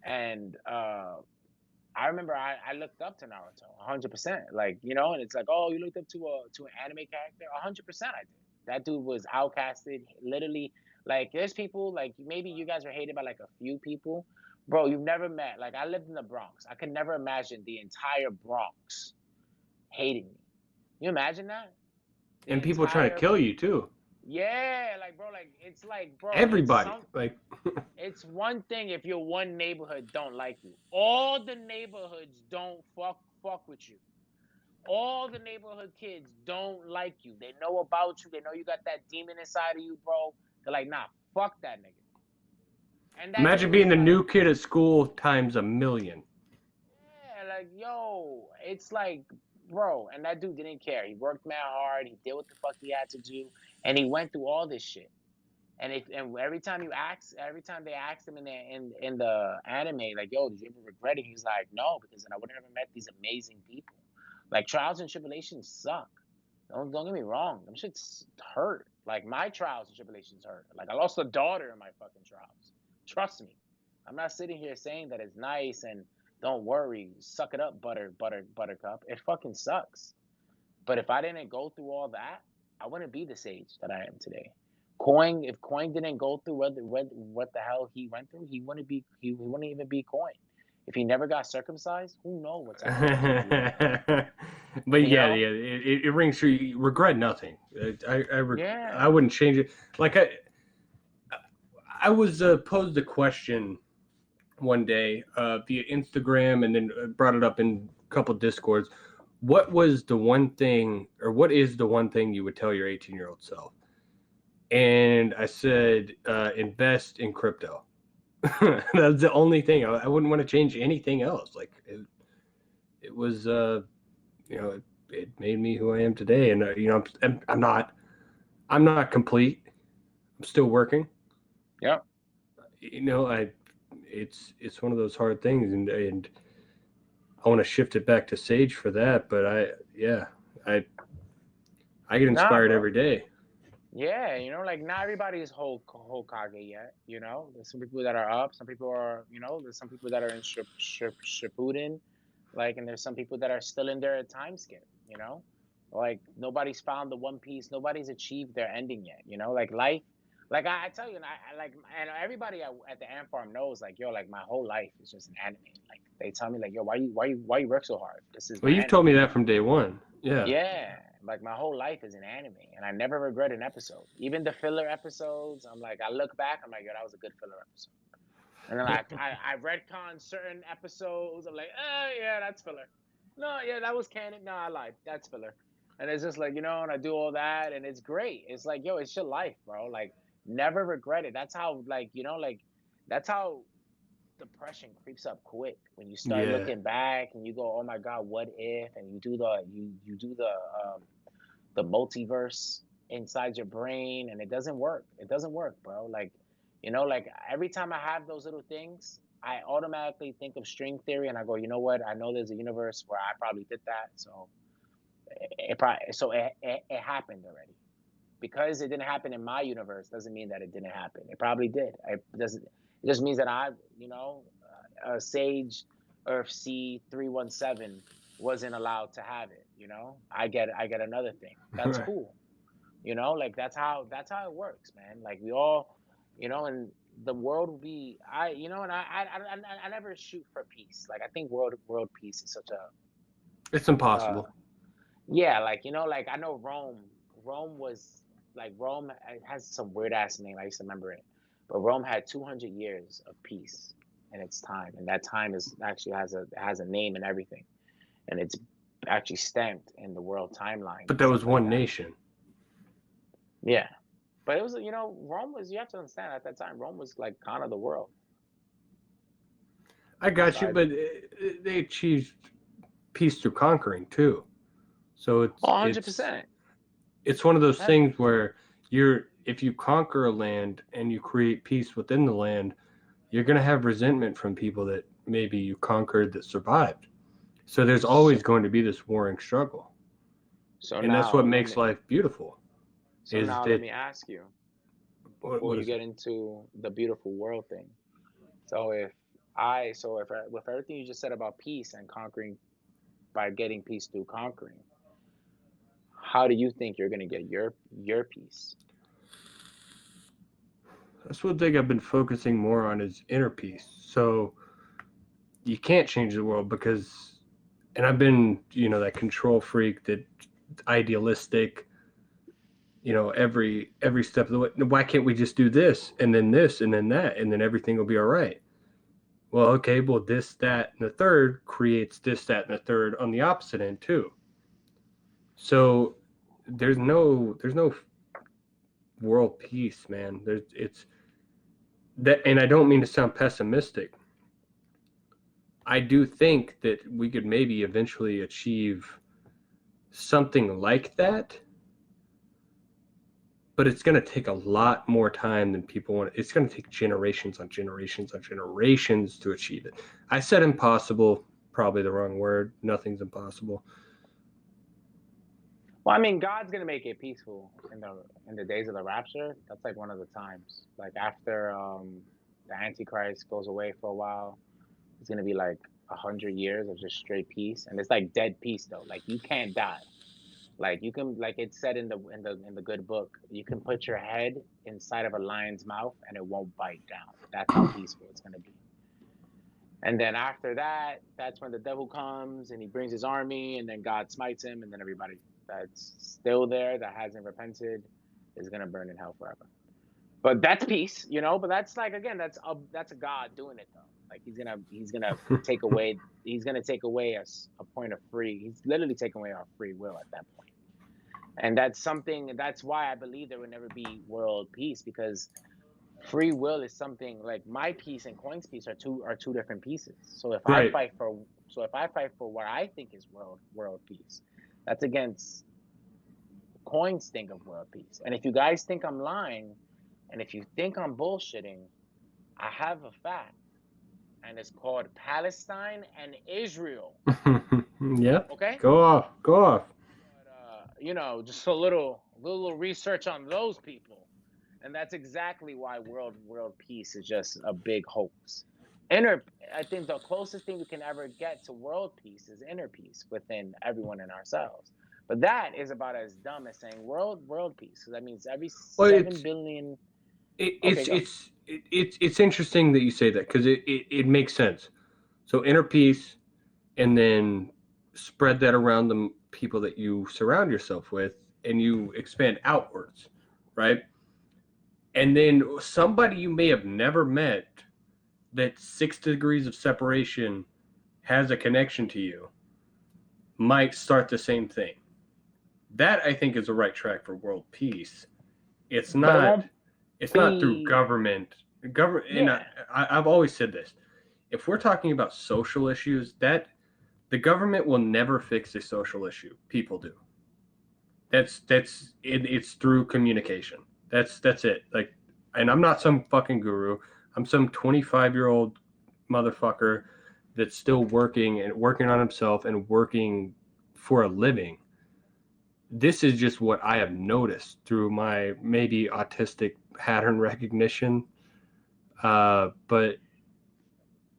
and I remember I looked up to Naruto 100%, like and it's like, oh, you looked up to an anime character. 100% I did. That dude was outcasted, literally. Like there's people like maybe you guys are hated by like a few people, bro. You've never met. Like I lived in the Bronx. I could never imagine the entire Bronx hating me. You imagine that? The And people trying to entire kill you too. Yeah, like bro, like it's like bro, Everybody. Like it's one thing if your one neighborhood don't like you. All the neighborhoods don't fuck with you. All the neighborhood kids don't like you. They know about you. They know you got that demon inside of you, bro. They're like, nah, fuck that nigga. And that Imagine dude being is the like, new kid at school times a million. yeah, like, yo, it's like, bro. And that dude didn't care. He worked mad hard. He did what the fuck he had to do, and he went through all this shit. And every time they asked him in the anime, like, yo, did you ever regret it? He's like, no, because then I would have never met these amazing people. Like, trials and tribulations suck. Don't get me wrong. Them shits hurt. Like, my trials and tribulations hurt. Like, I lost a daughter in my fucking trials. Trust me. I'm not sitting here saying that it's nice and don't worry, suck it up, buttercup. It fucking sucks. But if I didn't go through all that, I wouldn't be the sage that I am today. If Coin didn't go through what the hell he went through, he wouldn't even be Coin. If he never got circumcised, who knows what type of person he would have been. But You yeah, know? it rings true. You regret nothing. I Yeah. wouldn't change it. Like I was posed a question one day via Instagram, and then brought it up in a couple Discords. What was the one thing, or what is the one thing you would tell your 18-year-old self? And I said, invest in crypto. That's the only thing. I wouldn't want to change anything else. Like it was, it made me who I am today. And I'm not complete. I'm still working. Yeah. It's one of those hard things, and I want to shift it back to Sage for that. But I get Nah, inspired bro. every day. Yeah, like not everybody is Hokage yet. There's some people that are up. Some people are, there's some people that are in Shippuden, like, and there's some people that are still in their time skip. Like nobody's found the One Piece. Nobody's achieved their ending yet. Like life. Like I tell you, and I like, and everybody at the ant farm knows, like, yo, like my whole life is just an anime. Like they tell me, like, yo, why you work so hard? This is Well, my you've anime. told me that from day one. Yeah. Yeah, like my whole life is an anime, and I never regret an episode. Even the filler episodes, I'm like, I look back, I'm like, yo, that was a good filler episode. And then I retcon certain episodes. I'm like, yeah, that's filler. No, yeah, that was canon. No, I lied. That's filler. And it's just like, and I do all that, and it's great. It's like, yo, it's your life, bro. Like, never regret it. That's how, like, that's how depression creeps up quick when you start Yeah. looking back and you go, oh my god, what if? And you do the multiverse inside your brain, and it doesn't work. It doesn't work, bro. Like, like every time I have those little things, I automatically think of string theory, and I go, you know what? I know there's a universe where I probably did that, so it happened already. Because it didn't happen in my universe doesn't mean that it didn't happen. It probably did. It just means that Sage Earth C317 wasn't allowed to have it. I get another thing. That's Right. cool. Like that's how it works, man. Like we all, and the world will be. And I never shoot for peace. Like I think world peace is such It's a impossible. yeah, like like I know Rome was like Rome it has some weird ass name. I used to remember it, but Rome had 200 years of peace in its time, and that time is actually has a name and everything, and it's actually stamped in the world timeline But and that stuff was like one that. nation. Yeah, but it was Rome was, you have to understand, at that time Rome was like kind of the world. I got you, Aside, but they achieved peace through conquering too. So oh, it's 100%. it's one of those That, things where if you conquer a land and you create peace within the land, you're going to have resentment from people that maybe you conquered that survived. So there's always so going to be this warring struggle, so and that's what now let makes me life beautiful. so Is now let that me ask you, before what you is it? get into the beautiful world thing. So if with everything you just said about peace and conquering by getting peace through conquering, how do you think you're gonna get your peace? That's one thing I've been focusing more on is inner peace. So you can't change the world because, and I've been, that control freak, that idealistic, every step of the way. Why can't we just do this and then that and then everything will be all right? Well, okay, well, this, that, and the third creates this, that, and the third on the opposite end too. So there's no world peace, man. It's that, and I don't mean to sound pessimistic. I do think that we could maybe eventually achieve something like that, but it's going to take a lot more time than people want. It's going to take generations on generations on generations to achieve it. I said impossible, probably the wrong word. Nothing's impossible. Well, I mean, God's gonna make it peaceful in the days of the rapture. That's like one of the times. Like after the Antichrist goes away for a while, it's gonna be like 100 years of just straight peace, and it's like dead peace though. Like you can't die. Like you can, like it's said in the good book, you can put your head inside of a lion's mouth and it won't bite down. That's how peaceful it's gonna be. And then after that, that's when the devil comes and he brings his army, and then God smites him, and then everybody that's still there that hasn't repented is gonna burn in hell forever. But that's peace, you know. But that's like again, that's a God doing it though. Like he's gonna take away a point of free. He's literally taking away our free will at that point. And that's something. That's why I believe there will never be world peace, because free will is something like my piece and Coin's piece are two different pieces. So if I Right. fight for what I think is world peace, that's against Coin's think of world peace. And if you guys think I'm lying, and if you think I'm bullshitting, I have a fact, and it's called Palestine and Israel. Yep. Okay, Go off. Go off. but just a little research on those people. And that's exactly why world peace is just a big hoax. I think the closest thing we can ever get to world peace is inner peace within everyone in ourselves. But that is about as dumb as saying world peace. So that means every Well, 7 billion. Okay, go. it's interesting that you say that, because it makes sense. So inner peace, and then spread that around the people that you surround yourself with, and you expand outwards, right? And then somebody you may have never met, that 6 degrees of separation has a connection to you, might start the same thing. That, I think, is the right track for world peace. It's But it not won't it's not through be. government. And Yeah. I've always said this: if we're talking about social issues, that the government will never fix a social issue. People do. It's through communication. That's it. Like, and I'm not some fucking guru. I'm some 25-year-old motherfucker that's still working on himself and working for a living. This is just what I have noticed through my maybe autistic pattern recognition. But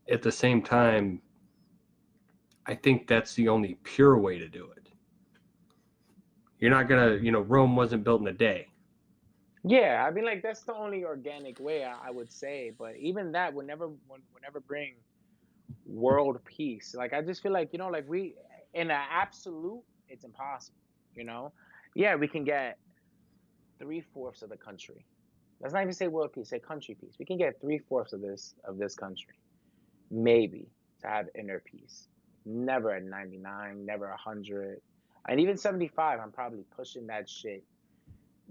at the same time, I think that's the only pure way to do it. You're not gonna, Rome wasn't built in a day. Yeah, I mean, like that's the only organic way I would say. But even that would never bring world peace. Like I just feel like like we in an absolute, it's impossible. You know, yeah, we can get 3/4 of the country. Let's not even say world peace, say country peace. We can get 3/4 of this country, maybe, to have inner peace. Never at 99, never 100, and even 75. I'm probably pushing that shit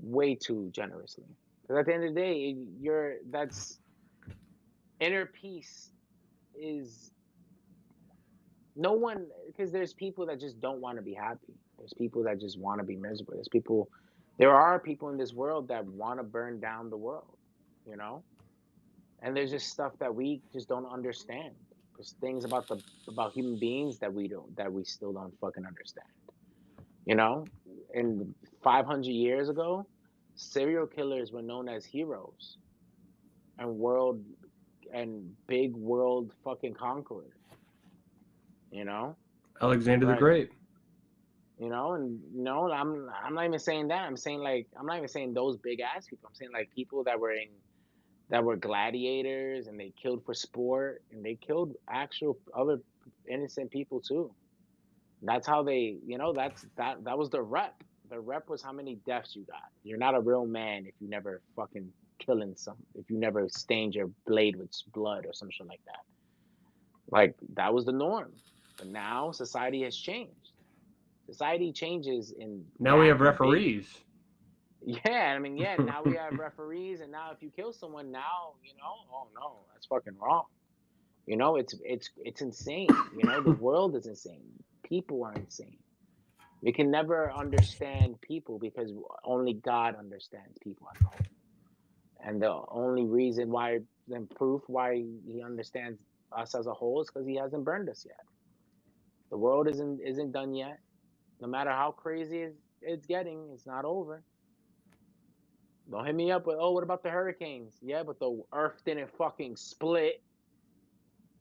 way too generously. Because at the end of the day, that's inner peace is no one, because there's people that just don't want to be happy. There's people that just want to be miserable. There are people in this world that want to burn down the world, you know? And there's just stuff that we just don't understand. There's things about human beings that we still don't fucking understand. You know? And 500 years ago, serial killers were known as heroes and big world fucking conquerors, you know? Alexander the Right. Great. And I'm not even saying that. I'm saying like I'm not even saying those big ass people. I'm saying like people that were gladiators and they killed for sport and they killed actual other innocent people too. That's how that was the rep. The rep was how many deaths you got. You're not a real man if you never fucking if you never stained your blade with blood or some shit like that. Like that was the norm. But now society has changed. Society changes in Now we have rapid base. referees. Yeah, I mean, yeah. Now we have referees, and now if you kill someone, now oh no, that's fucking wrong. It's insane. The world is insane. People are insane. We can never understand people because only God understands people as a whole. And the only reason why, then proof why He understands us as a whole is because He hasn't burned us yet. The world isn't done yet. No matter how crazy it's getting, it's not over. Don't hit me up with, oh, what about the hurricanes? Yeah, but the earth didn't fucking split.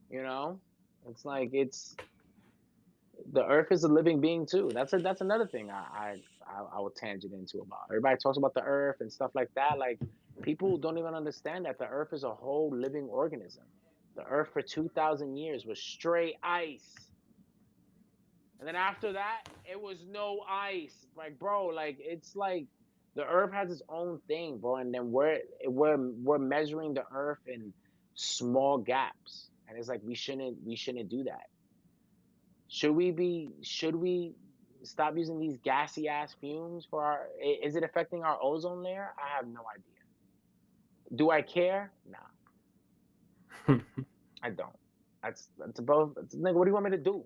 You know, it's like the earth is a living being too. That's another thing I will tangent into about. Everybody talks about the earth and stuff like that. Like people don't even understand that the earth is a whole living organism. The earth for 2,000 years was straight ice. And then after that, it was no ice. Like, bro, like it's like the earth has its own thing, bro. And then we're measuring the earth in small gaps. And it's like we shouldn't do that. Should we stop using these gassy ass fumes for our is it affecting our ozone layer? I have no idea. Do I care? Nah, I don't. That's above nigga, what do you want me to do?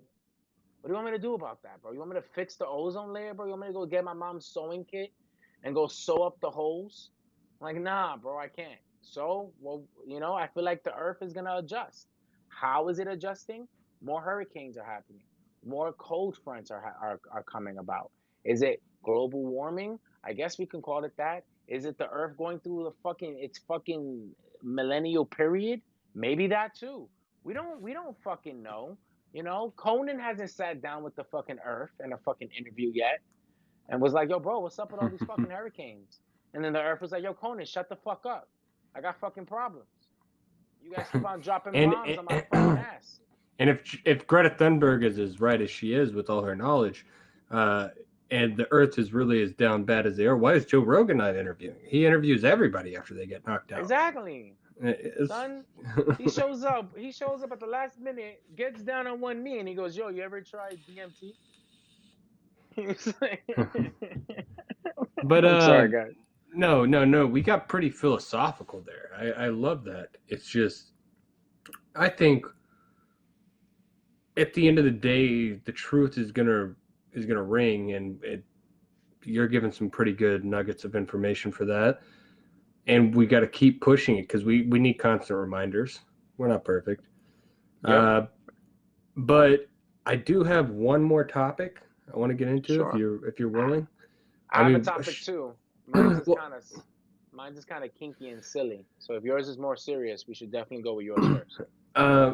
What do you want me to do about that, bro? You want me to fix the ozone layer, bro? You want me to go get my mom's sewing kit and go sew up the holes? I'm like, nah, bro, I can't. So, well, I feel like the earth is gonna adjust. How is it adjusting? More hurricanes are happening. More cold fronts are coming about. Is it global warming? I guess we can call it that. Is it the earth going through its fucking millennial period? Maybe that too. We don't fucking know. Conan hasn't sat down with the fucking Earth in a fucking interview yet and was like, yo, bro, what's up with all these fucking hurricanes? And then the Earth was like, yo, Conan, shut the fuck up. I got fucking problems. You guys keep on dropping and bombs on my fucking ass. and if Greta Thunberg is as right as she is with all her knowledge, and the Earth is really as down bad as they are, why is Joe Rogan not interviewing? He interviews everybody after they get knocked out. Exactly. Son, he shows up. He shows up at the last minute, gets down on one knee, and he goes, yo, you ever tried DMT? But I'm sorry, guys. no, we got pretty philosophical there. I love that. It's just, I think at the end of the day, the truth is gonna ring, and you're giving some pretty good nuggets of information for that. And we got to keep pushing it because we need constant reminders. We're not perfect. Yep. But I do have one more topic I want to get into Sure. if you're willing. I have a topic too. Mine's just well, kind of kinky and silly. So if yours is more serious, we should definitely go with yours first.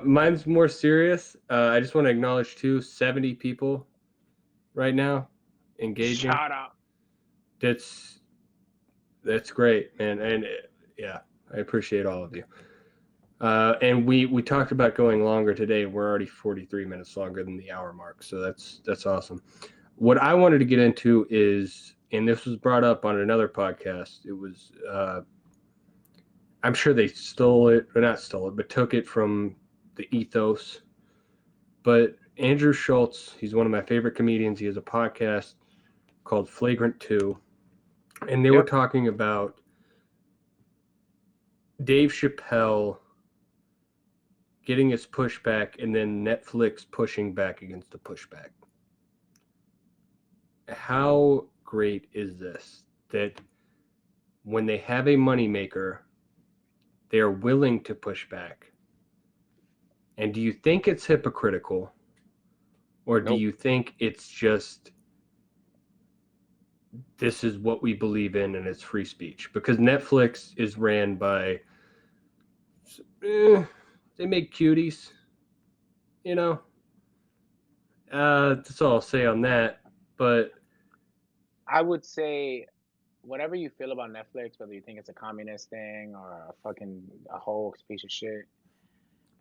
mine's more serious. I just want to acknowledge too 70 people right now engaging. Shout out. That's great, man. And yeah, I appreciate all of you. And we talked about going longer today. We're already 43 minutes longer than the hour mark, so that's awesome. What I wanted to get into is, and this was brought up on another podcast. It was, I'm sure they stole it, or not stole it, but took it from the ethos. But Andrew Schultz, he's one of my favorite comedians. He has a podcast called Flagrant 2, and they were talking about Dave Chappelle getting his pushback and then Netflix pushing back against the pushback. How great is this that when they have a moneymaker, they are willing to push back? And do you think it's hypocritical, or do you think it's just this is what we believe in and it's free speech? Because Netflix is ran by they make cuties, that's all I'll say on that. But I would say, whatever you feel about Netflix, whether you think it's a communist thing or a whole piece of shit,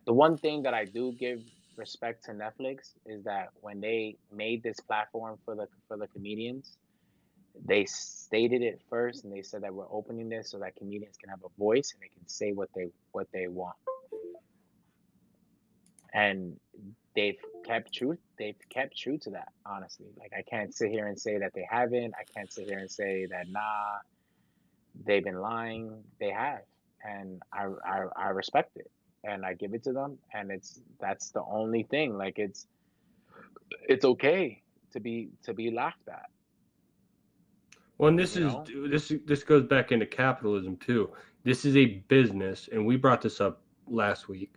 the one thing that I do give respect to Netflix is that when they made this platform for the comedians, they stated it first, and they said that we're opening this so that comedians can have a voice and they can say what they want. And they've kept true. They've kept true to that. Honestly, like I can't sit here and say that they haven't. I can't sit here and say that nah, they've been lying. They have, and I respect it, and I give it to them, and that's the only thing. Like it's okay to be laughed at. Well, and this You is know? this goes back into capitalism too. This is a business, and we brought this up last week,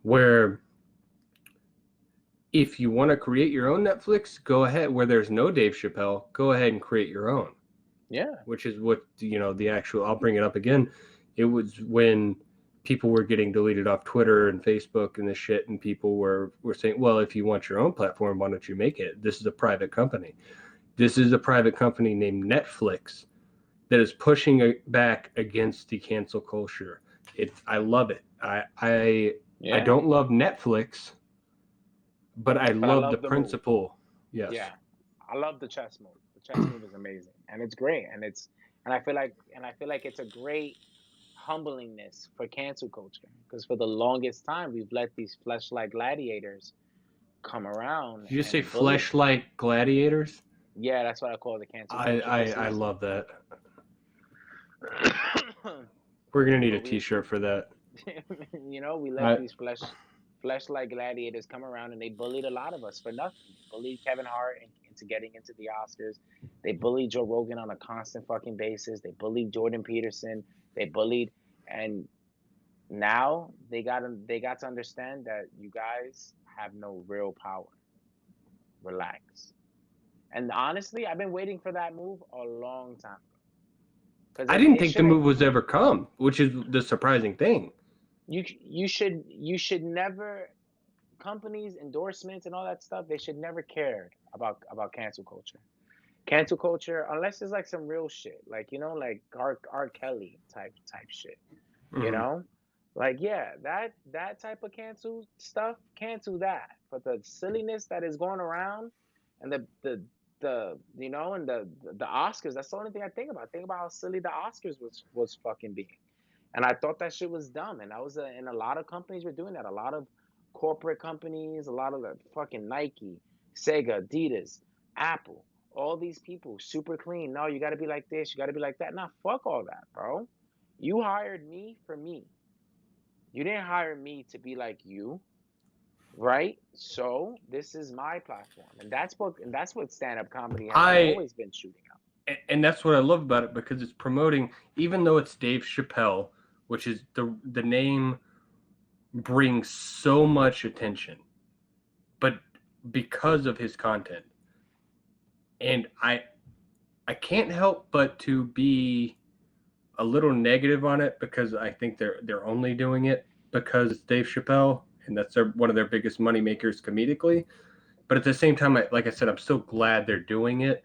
where if you want to create your own Netflix, go ahead. Where there's no Dave Chappelle, go ahead and create your own. Yeah. Which is what the actual. I'll bring it up again. It was when people were getting deleted off Twitter and Facebook and this shit, and people were saying, "Well, if you want your own platform, why don't you make it? This is a private company. This is a private company named Netflix that is pushing back against the cancel culture. I love it. I Yeah. don't love Netflix, but I But I love the love the move. principle. Yes. Yeah. I love the chess move. The chess move is amazing. And it's great. And I feel like it's a great humblingness for cancel culture. Because for the longest time we've let these fleshlight gladiators come around Did you just say and bully. fleshlight gladiators? Yeah, that's what I call the cancel I, culture. I Because I love that. We're gonna need a but we T-shirt for that. we let I these fleshlight gladiators come around and they bullied a lot of us for nothing. They bullied Kevin Hart into getting into the Oscars. They bullied Joe Rogan on a constant fucking basis. They bullied Jordan Peterson. They bullied, and now they got to understand that you guys have no real power. Relax. And honestly, I've been waiting for that move a long time ago because I didn't it think the shouldn't. move was ever come, which is the surprising thing. You should never, companies endorsements and all that stuff, they should never cared about cancel culture unless it's like some real shit, like like R. Kelly type shit, you Mm-hmm. know like yeah, that type of cancel stuff, cancel that. But the silliness that is going around, and the and the Oscars, that's the only thing I think about. Think about how silly the Oscars was fucking being. And I thought that shit was dumb. And and a lot of companies were doing that. A lot of corporate companies, a lot of the fucking Nike, Sega, Adidas, Apple, all these people, super clean. No, you got to be like this. You got to be like that. Nah, fuck all that, bro. You hired me for me. You didn't hire me to be like you, right? So this is my platform, and that's what stand up comedy has I always been shooting out. and that's what I love about it, because it's promoting, even though it's Dave Chappelle, which is the name brings so much attention, but because of his content, and I can't help but to be a little negative on it, because I think they're only doing it because it's Dave Chappelle, and that's one of their biggest money makers comedically. But at the same time, like I said, I'm so glad they're doing it,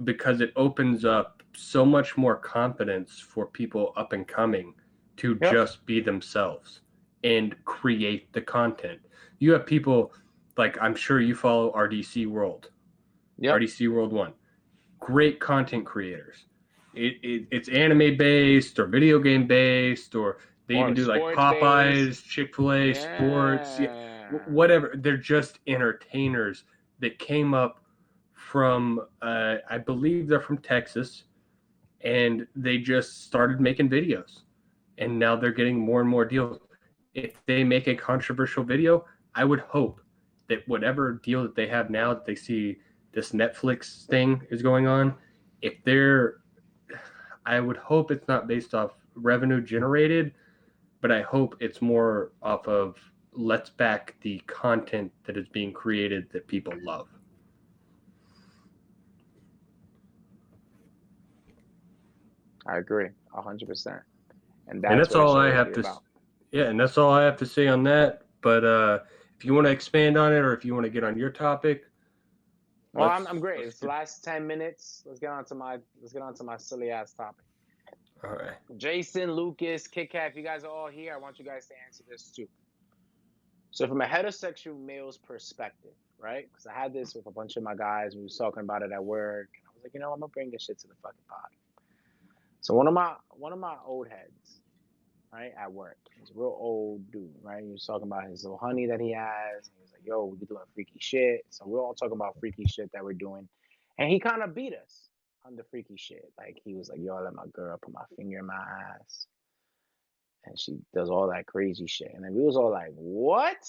because it opens up so much more confidence for people up and coming to Yep. just be themselves and create the content. You have people like, I'm sure you follow Yep. RDC World 1, great content creators. It's anime based or video game based, or they even Or do like sports based. Popeyes, Chick-fil-A, sports, yeah, Yeah. whatever. They're just entertainers that came up from, I believe they're from Texas, and they just started making videos, and now they're getting more and more deals. If they make a controversial video, I would hope that whatever deal that they have now, that they see this Netflix thing is going on, if they're, I would hope it's not based off revenue generated, but I hope it's more off of, let's back the content that is being created that people love. I agree 100%. And And that's that's what it all should I always have be to, about. yeah, and that's all I have to say on that. But if you want to expand on it, or if you want to get on your topic, Well, I'm great. let's It's the get, last 10 minutes. Let's get on to my silly ass topic. all right. Jason, Lucas, Kit Kat, if you guys are all here, I want you guys to answer this too. So from a heterosexual male's perspective, right? Because I had this with a bunch of my guys. We was talking about it at work. And I was like, I'm gonna bring this shit to the fucking pod. So one of my old heads, right, at work. He's a real old dude, right? He was talking about his little honey that he has. He was like, "Yo, we be doing freaky shit." So we're all talking about freaky shit that we're doing, and he kind of beat us on the freaky shit. Like he was like, "Yo, I let my girl put my finger in my ass, and she does all that crazy shit." And then we was all like, "What?"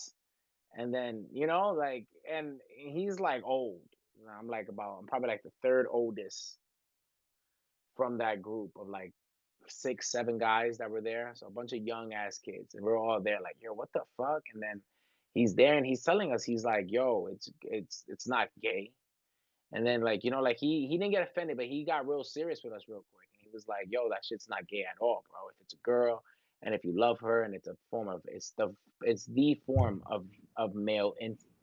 And then like, and he's like old. And I'm probably like the third oldest from that group of like 6, 7 guys that were there. So a bunch of young ass kids, and we're all there like, "Yo, what the fuck?" And then he's there and he's telling us, he's like, "Yo, it's not gay." And then like like he didn't get offended, but he got real serious with us real quick. And he was like, "Yo, that shit's not gay at all, bro. If it's a girl and if you love her and it's the form of male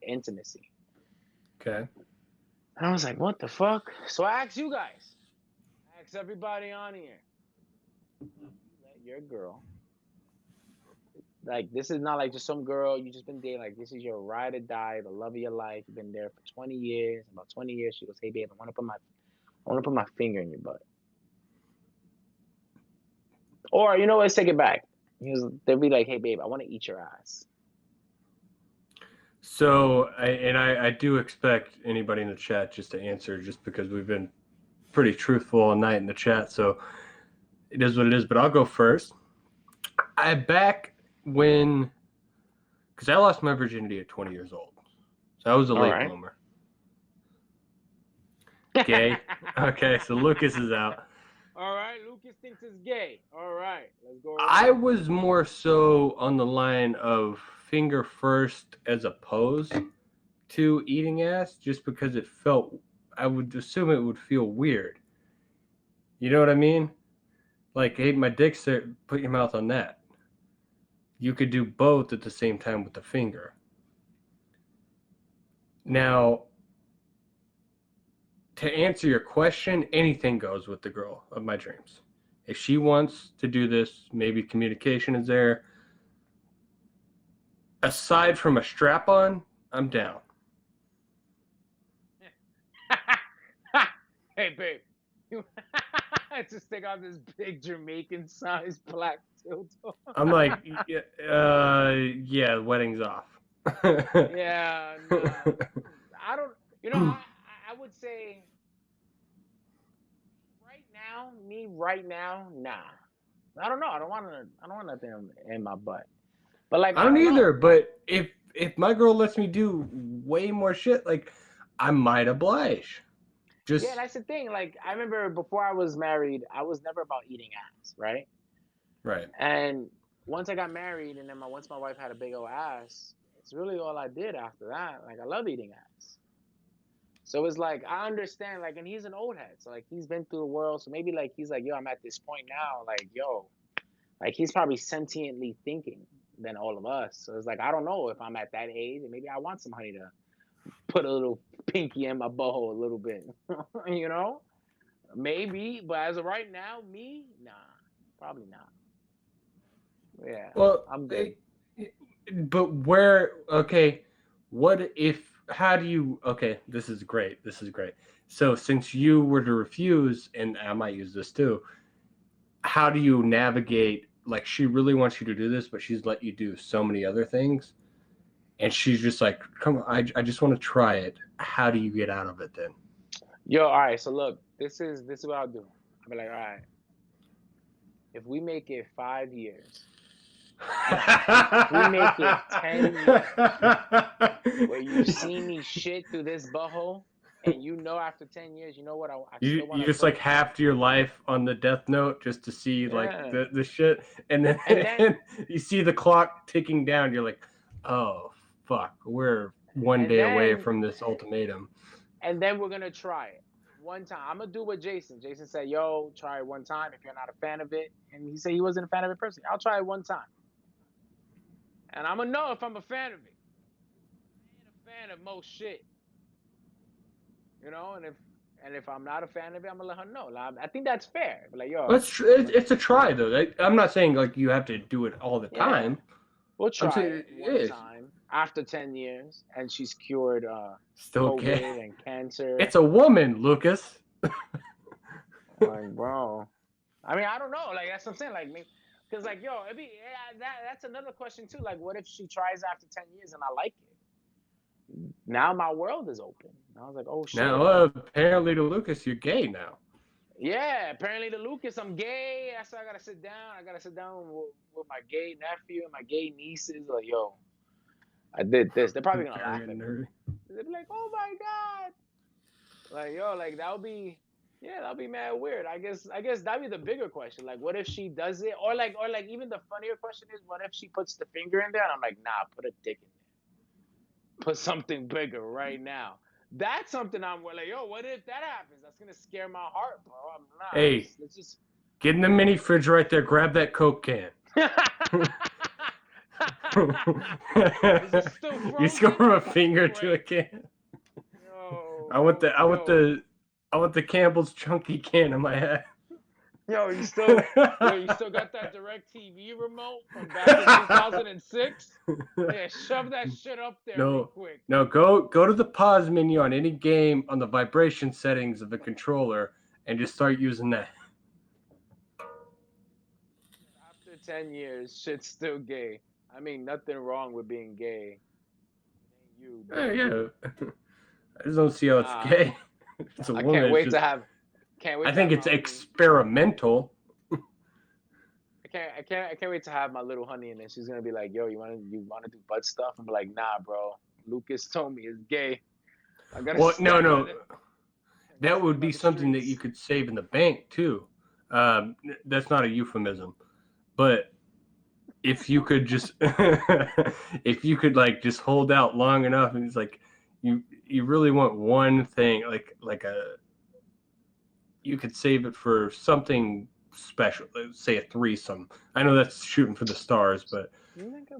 intimacy." Okay. And I was like, "What the fuck?" So I asked you guys, I asked everybody on here, let your girl, like, this is not like just some girl you just been dating. Like, this is your ride or die, the love of your life. You've been there for 20 years. About 20 years, she goes, "Hey, babe, I want to put my finger in your butt." Or let's take it back. They'll be like, "Hey, babe, I want to eat your ass." So, I do expect anybody in the chat just to answer, just because we've been pretty truthful all night in the chat. So it is what it is. But I'll go first. Back when, because I lost my virginity at 20 years old, so I was a All late right. bloomer. Gay. Okay, so Lucas is out. All right, Lucas thinks it's gay. All right, let's go. I was more so on the line of finger first as opposed to eating ass, just because it felt, I would assume it would feel weird. You know what I mean? Like, hey, my dick's there, put your mouth on that. You could do both at the same time with the finger. Now, to answer your question, anything goes with the girl of my dreams. If she wants to do this, maybe communication is there. Aside from a strap on, I'm down. Hey, babe, you just take out this big Jamaican-sized black dildo. I'm like, yeah, wedding's off. Yeah, no, I don't. I would say right now, nah. I don't know. I don't want to. I don't want nothing in my butt. But like, I I don't don't either, know. but if my girl lets me do way more shit, like, I might oblige. Yeah, Just that's the thing. Like, I remember before I was married, I was never about eating ass, right? right. And once I got married, and then once my wife had a big old ass, it's really all I did after that. Like, I love eating ass. So it's like I understand, like, and he's an old head, so like he's been through the world. So maybe like he's like, "Yo, I'm at this point now." Like, yo, like he's probably sentiently thinking than all of us. So it's like I don't know if I'm at that age, and maybe I want somebody to put a little pinky in my butthole a little bit, you know? Maybe, but as of right now, me, nah, probably not. Yeah, Well, I'm good. but where? Okay, what if? How do you? Okay, this is great. This is great. So, since you were to refuse, and I might use this too, how do you navigate? Like, she really wants you to do this, but she's let you do so many other things, and she's just like, "Come on, I just want to try it." How do you get out of it then? Yo, all right. So look, this is what I'll do. I'll be like, all right, if we make it 5 years, no, if we make it 10 years, where you see me shit through this butthole, and after 10 years, you know what? I You still want you to just put, like halved your life on the death note just to see like yeah, the shit, and and then then you see the clock ticking down. You're like, oh fuck, we're one and day away then from this ultimatum. and then we're gonna try it one time. I'm gonna do what Jason. Jason said, "Yo, try it one time. If you're not a fan of it," and he said he wasn't a fan of it personally, I'll try it one time, and I'm gonna know if I'm a fan of it. I ain't a fan of most shit, and if I'm not a fan of it, I'm gonna let her know. Like, I think that's fair. But like, yo, It's a try though. I'm not saying like you have to do it all the yeah, time. we'll I'm try saying it it one is time after 10 years, and she's cured still gay. COVID and cancer. It's a woman, Lucas. Like, bro, I mean, I don't know. Like, that's what I'm saying. Like, maybe, Because like, yo, that's another question too. Like, what if she tries after 10 years and I like it? Now my world is open. I was like, oh shit. Now, apparently to Lucas, you're gay now. Yeah, apparently to Lucas, I'm gay. That's why I gotta sit down. I gotta sit down with my gay nephew and my gay nieces. Like, yo, I did this. They're probably gonna laugh at me. They'll be like, oh my god. Like, yo, like that'll be mad weird. I guess that'd be the bigger question. Like, what if she does it? Or like even the funnier question is, what if she puts the finger in there and I'm like, nah, put a dick in there. Put something bigger right now. That's something I'm like, yo, what if that happens? That's gonna scare my heart, bro. I'm not. Hey, let's just get in the mini fridge right there. Grab that Coke can. You score a finger to a can. Yo, I want the Campbell's chunky can in my head. Yo, you still got that DirecTV remote from back in 2006? Yeah, shove that shit up there real quick. No, go to the pause menu on any game on the vibration settings of the controller and just start using that. After 10 years, shit's still gay. I mean, nothing wrong with being gay. It ain't you, bro. Yeah. I just don't see how it's gay. It's a woman. Can't wait to have I think it's experimental. I can't wait to have my little honey, and then she's gonna be like, "Yo, you wanna do butt stuff?" I'm like, "Nah, bro. Lucas told me it's gay." I gotta. Well, no. That would be something that you could save in the bank too. That's not a euphemism, but if you could just, just hold out long enough, and it's like, you really want one thing, you could save it for something special, say a threesome. I know that's shooting for the stars, but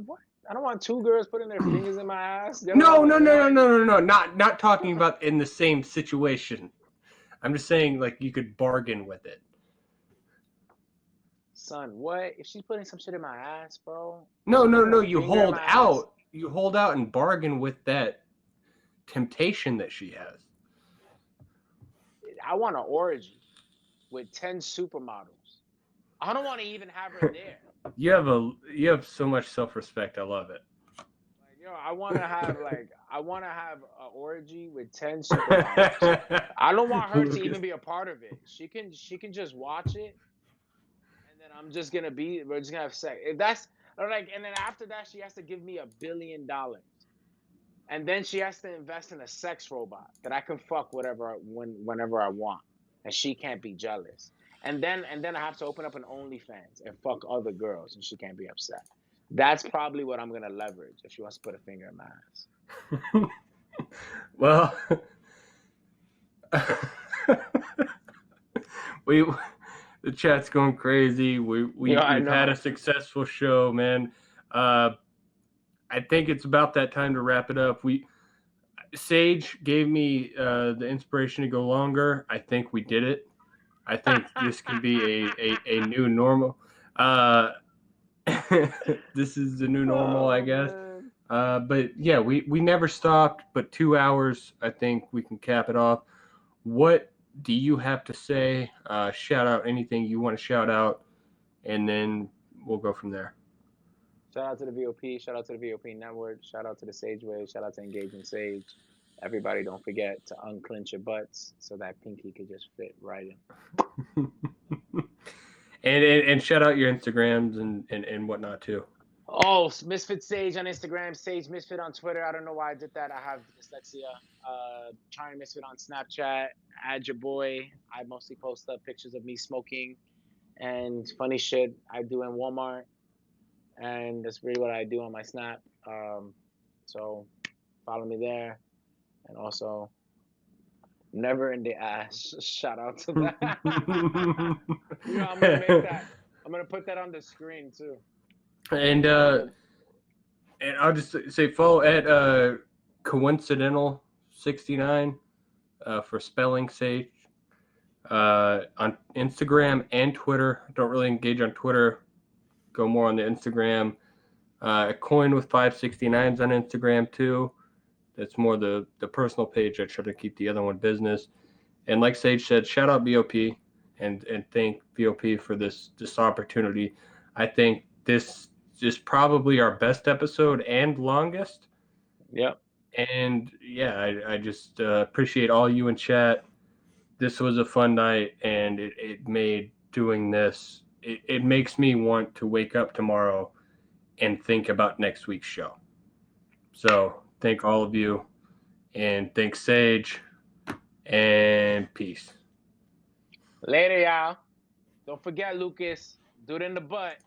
what? I don't want two girls putting their fingers in my ass. No. Not talking about in the same situation. I'm just saying, like, you could bargain with it. Son, what? If she's putting some shit in my ass, bro? No. You hold out. You hold out and bargain with that temptation that she has. I want an orgy with 10 supermodels. I don't want to even have her there. You have so much self-respect. I love it. Like, yo, I want to have an orgy with 10 supermodels. I don't want her to even be a part of it. She can just watch it, and then we're just gonna have sex. If that's like, and then after that, she has to give me $1 billion, and then she has to invest in a sex robot that I can fuck whenever I want, and she can't be jealous. And then I have to open up an OnlyFans and fuck other girls, and she can't be upset. That's probably what I'm gonna leverage if she wants to put a finger in my ass. Well, the chat's going crazy. We've had a successful show, man. I think it's about that time to wrap it up. Sage gave me the inspiration to go longer. I think we did it. I think this can be a new normal. This is the new normal, I guess. But yeah, we never stopped. But 2 hours, I think we can cap it off. What do you have to say? Shout out anything you want to shout out, and then we'll go from there. Shout out to the VOP. Shout out to the VOP Network. Shout out to the Sage Way. Shout out to Engaging Sage. Everybody, don't forget to unclench your butts so that pinky could just fit right in. and shout out your Instagrams and whatnot too. Oh, Misfit Sage on Instagram, Sage Misfit on Twitter. I don't know why I did that. I have dyslexia. Trying Misfit on Snapchat. Add your boy. I mostly post up pictures of me smoking and funny shit I do in Walmart. And that's really what I do on my Snap. So follow me there. And also, never in the ass. Shout out to that. I'm gonna make that. I'm gonna put that on the screen too. And I'll just say follow at COIN-cidentally for spelling sake on Instagram and Twitter. Don't really engage on Twitter. Go more on the Instagram. Coin with 569s on Instagram too. That's more the personal page. I try to keep the other one business. And like Sage said, shout out VOP and thank VOP for this opportunity. I think this is probably our best episode and longest. Yep. And yeah, I just appreciate all you in chat. This was a fun night, and it made doing this, it makes me want to wake up tomorrow and think about next week's show. So thank all of you, and thanks Sage, and peace. Later, y'all. Don't forget, Lucas. Do it in the butt.